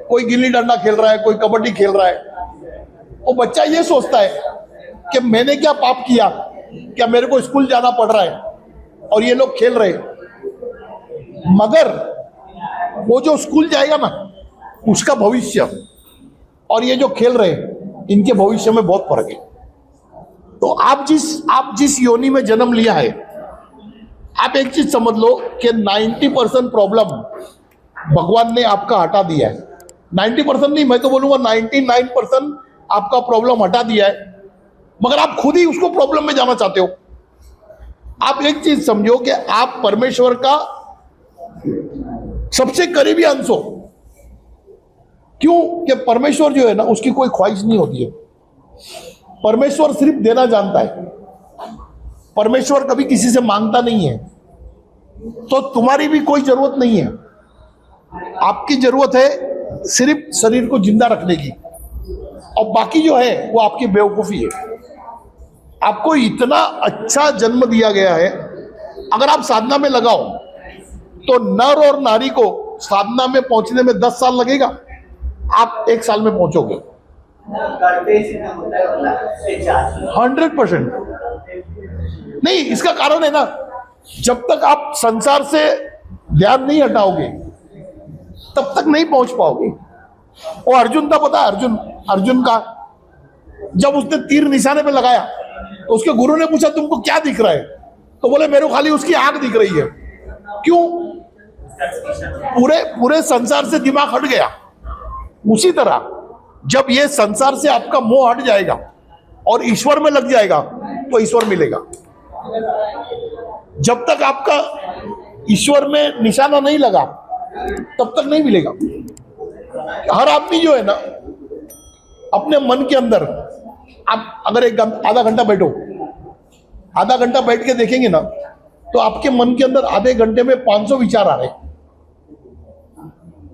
कोई गिल्ली डंडा खेल रहा है, कोई कबड्डी खेल रहा है। वो बच्चा ये सोचता है कि मैंने क्या पाप किया, क्या मेरे को स्कूल जाना पड़ रहा है और ये लोग खेल रहे हैं। मगर वो जो स्कूल जाएगा ना, उसका भविष्य और ये जो खेल रहे हैं इनके भविष्य में बहुत फर्क है। तो आप जिस योनि में जन्म लिया है, आप एक चीज समझ लो कि 90% प्रॉब्लम भगवान ने आपका हटा दिया है। 90% नहीं, मैं तो बोलूंगा 99% आपका प्रॉब्लम हटा दिया है, मगर आप खुद ही उसको प्रॉब्लम में जाना चाहते हो। आप एक चीज समझो कि आप परमेश्वर का सबसे करीबी अंश हो। क्यों? कि परमेश्वर जो है ना, उसकी कोई ख्वाहिश नहीं होती है। परमेश्वर सिर्फ देना जानता है, परमेश्वर कभी किसी से मांगता नहीं है। तो तुम्हारी भी कोई जरूरत नहीं है, आपकी जरूरत है सिर्फ शरीर को जिंदा रखने की, और बाकी जो है वो आपकी बेवकूफी है। आपको इतना अच्छा जन्म दिया गया है, अगर आप साधना में लगाओ तो नर और नारी को साधना में पहुंचने में 10 साल लगेगा, आप 1 साल में पहुंचोगे। करते सीधा होता है वाला से जाती 100% नहीं। इसका कारण है ना, जब तक आप संसार से ध्यान नहीं हटाओगे तब तक नहीं पहुंच पाओगे। और अर्जुन था, पता है अर्जुन का, जब उसने तीर निशाने पे लगाया तो उसके गुरु ने पूछा तुमको क्या दिख रहा है, तो बोले मेरे को खाली उसकी आंख दिख रही है। क्यों? पूरे संसार से दिमाग हट गया। उसी तरह जब ये संसार से आपका मोह हट जाएगा और ईश्वर में लग जाएगा तो ईश्वर मिलेगा। जब तक आपका ईश्वर में निशाना नहीं लगा तब तक नहीं मिलेगा। हर आदमी जो है ना, अपने मन के अंदर, आप अगर आधा घंटा बैठो, आधा घंटा बैठ के देखेंगे ना, तो आपके मन के अंदर आधे घंटे में 500 विचार आ रहे हैं।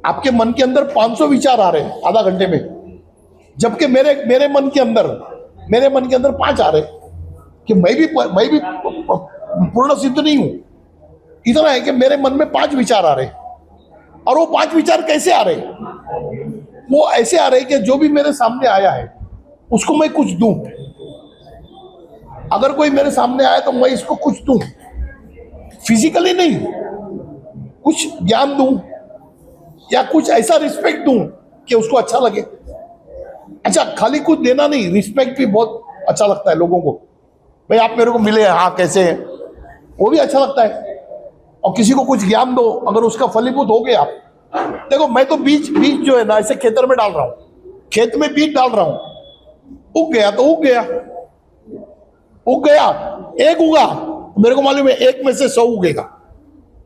आपके मन के अंदर 500 विचार आ रहे हैं आधा घंटे में, जबकि मेरे मन के अंदर 5 आ रहे हैं। कि मैं भी पूर्ण सिद्ध नहीं हूं। इतना है कि मेरे मन में 5 विचार आ रहे हैं, और वो 5 विचार कैसे आ रहे हैं? वो ऐसे आ रहे हैं कि जो भी मेरे सामने आया है उसको मैं कुछ दूं। अगर कोई मेरे सामने आया तो मैं इसको कुछ दूं, फिजिकली नहीं, कुछ ज्ञान दूं या कुछ ऐसा रिस्पेक्ट दूं कि उसको अच्छा लगे। अच्छा, खाली कुछ देना नहीं, रिस्पेक्ट भी बहुत अच्छा लगता है लोगों को। भाई आप मेरे को मिले, हाँ कैसे हैं, वो भी अच्छा लगता है। और किसी को कुछ ज्ञान दो, अगर उसका फलीभूत हो गया। देखो मैं तो बीज जो है ना, ऐसे खेतर में डाल रहा हूं, खेत में बीज डाल रहा हूं, उग गया तो उग गया, एक उगा, मेरे को मालूम है 1 में से 100 उगेगा।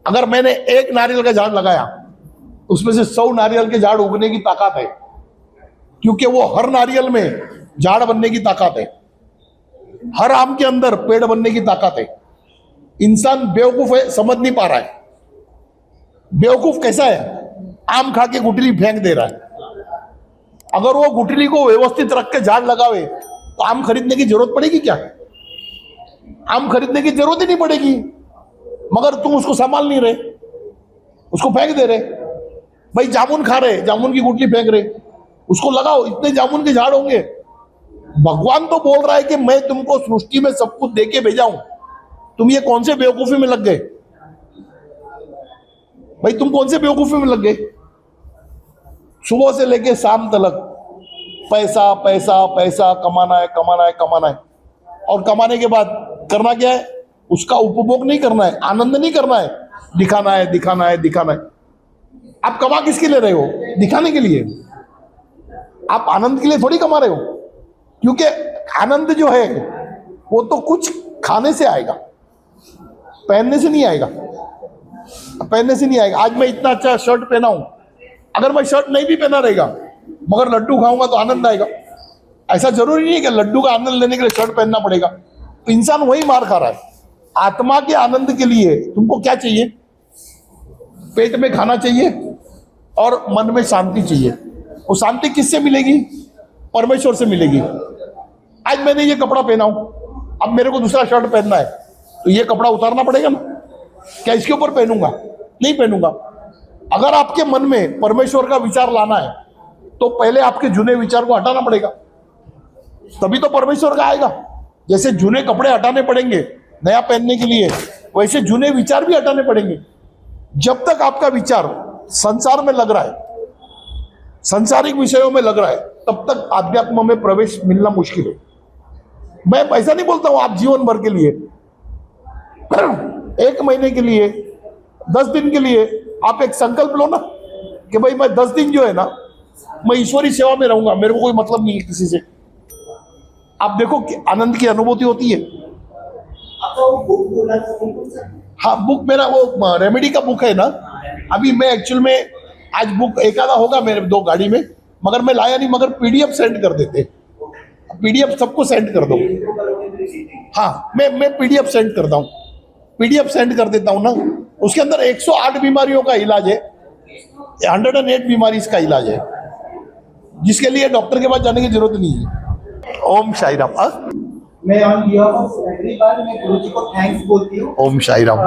अगर मैंने 1 नारियल का झाड़ लगाया, उसमें से 100 नारियल के झाड़ उगने की ताकत है, क्योंकि वो हर नारियल में झाड़ बनने की ताकत है, हर आम के अंदर पेड़ बनने की ताकत है। इंसान बेवकूफ है, समझ नहीं पा रहा है। बेवकूफ कैसा है? आम खा के गुठली फेंक दे रहा है। अगर वो गुठली को व्यवस्थित रख के झाड़ लगावे तो आम खरीदने की जरूरत पड़ेगी क्या? आम खरीदने की जरूरत ही नहीं पड़ेगी, मगर तुम उसको संभाल नहीं रहे, उसको फेंक दे रहे। भाई जामुन खा रहे, जामुन की गुठली फेंक रहे, उसको लगाओ, इतने जामुन के झाड़ होंगे। भगवान तो बोल रहा है कि मैं तुमको सृष्टि में सब कुछ देके भेजा हूं, तुम ये कौन से बेवकूफी में लग गए? भाई तुम कौन से बेवकूफी में लग गए? सुबह से लेके शाम तक पैसा पैसा पैसा कमाना है, कमाना है, कमाना है, और कमाने के बाद करना क्या है? उसका उपभोग नहीं करना है, आनंद नहीं करना है, दिखाना है दिखाना है दिखाना है। आप कमा किसके लिए रहे हो? दिखाने के लिए। आप आनंद के लिए थोड़ी कमा रहे हो, क्योंकि आनंद जो है वो तो कुछ खाने से आएगा, पहनने से नहीं आएगा, पहनने से नहीं आएगा। आज मैं इतना अच्छा शर्ट पहना हूं, अगर मैं शर्ट नहीं भी पहना रहेगा मगर लड्डू खाऊंगा तो आनंद आएगा। ऐसा जरूरी नहीं है कि लड्डू का आनंद लेने के लिए शर्ट पहनना पड़ेगा। तो इंसान वही मार खा रहा है। आत्मा के आनंद के लिए तुमको क्या चाहिए? पेट में खाना चाहिए और मन में शांति चाहिए। वो शांति किससे मिलेगी? परमेश्वर से मिलेगी। आज मैंने ये कपड़ा पहना हूं, अब मेरे को दूसरा शर्ट पहनना है तो ये कपड़ा उतारना पड़ेगा ना। क्या इसके ऊपर पहनूंगा? नहीं पहनूंगा। अगर आपके मन में परमेश्वर का विचार लाना है तो पहले आपके जूने विचार को हटाना पड़ेगा, तभी तो परमेश्वर का आएगा। जैसे जूने कपड़े हटाने पड़ेंगे नया पहनने के लिए, वैसे जूने विचार भी हटाने पड़ेंगे। जब तक आपका विचार संसार में लग रहा है, सांसारिक विषयों में लग रहा है, तब तक आध्यात्म में प्रवेश मिलना मुश्किल है। मैं ऐसा नहीं बोलता हूं आप जीवन भर के लिए, 1 महीने के लिए, 10 दिन के लिए आप एक संकल्प लो ना कि भाई मैं 10 दिन जो है ना मैं ईश्वरी सेवा में रहूंगा, मेरे को कोई मतलब नहीं है किसी से। आप देखो कि आनंद की अनुभूति होती है। आपका वो बुक बोला था वो कौन सा? हाँ, बुक मेरा वो रेमेडी का बुक है ना। अभी मैं एक्चुअल में आज बुक एक आधा होगा मेरे 2 गाड़ी में, मगर मैं लाया नहीं, मगर पीडीएफ सेंड कर देते। पीडीएफ सबको सेंड कर दो। हाँ, मैं पीडीएफ सेंड करता हूँ, पीडीएफ सेंड कर देता हूँ ना। उसके अंदर 108 बीमारियों का इलाज है, 108 बीमारी का इलाज है, जिसके लिए डॉक्टर के पास जाने की जरूरत नहीं है। ओम साई राम। मैं ऑन बिहाफ ऑफ एवरीवन मैं गुरुजी को थैंक्स बोलती हूँ। ओम साई राम।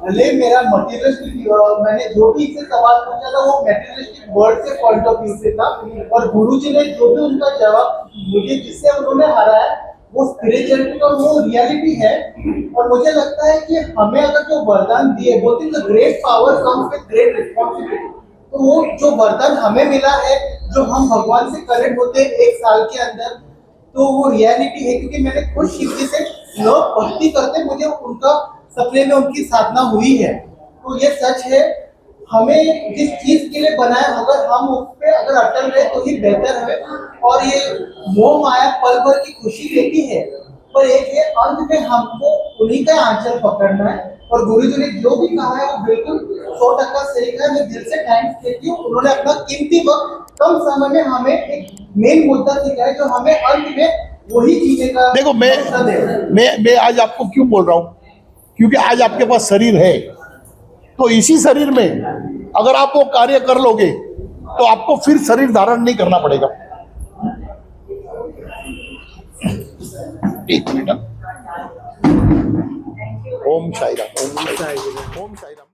भले मेरा मटेरियलिस्टिक मैंने जो भी इससे सवाल पूछा था वो मटेरियलिस्टिक वर्ड से पॉइंट ऑफ व्यू से था, और गुरुजी ने जो भी उनका जवाब मुझे जिससे उन्होंने हराया वो स्पिरिचुअलिटी और वो रियलिटी है। और मुझे लगता है कि हमें अगर जो वरदान दिए, both in the great power comes with great responsibility, तो वो जो वरदान हमें मिला है, जो हम भगवान से कनेक्ट होते हैं 1 साल के अंदर, तो वो रियलिटी है। क्योंकि मैंने खुद शिव जी से लोग भक्ति करते, मुझे उनका सपने में उनकी साधना हुई है। तो ये सच है, हमें जिस चीज के लिए बनाया अगर हम उस पे अगर अटल रहे तो ही बेहतर है। और ये मोह माया पल भर की खुशी देती है, पर एक है अंत में हमको उन्हीं का आंचल पकड़ना है। और गुरुजी ने जो भी कहा है वो बिल्कुल 100% सही है। मैं दिल से थैंक्स देती हूँ, उन्होंने अपना कीमती वक्त कम समय में हमें एक मेन मुद्दा सिखाया जो हमें अंत में वही जीने का। देखो मैं आज आपको क्यों बोल रहा हूँ, क्योंकि आज आपके पास शरीर है, तो इसी शरीर में अगर आप वो कार्य कर लोगे तो आपको फिर शरीर धारण नहीं करना पड़ेगा। 1 मिनट। ओम साई राम। ओम साई राम। ओम साई राम।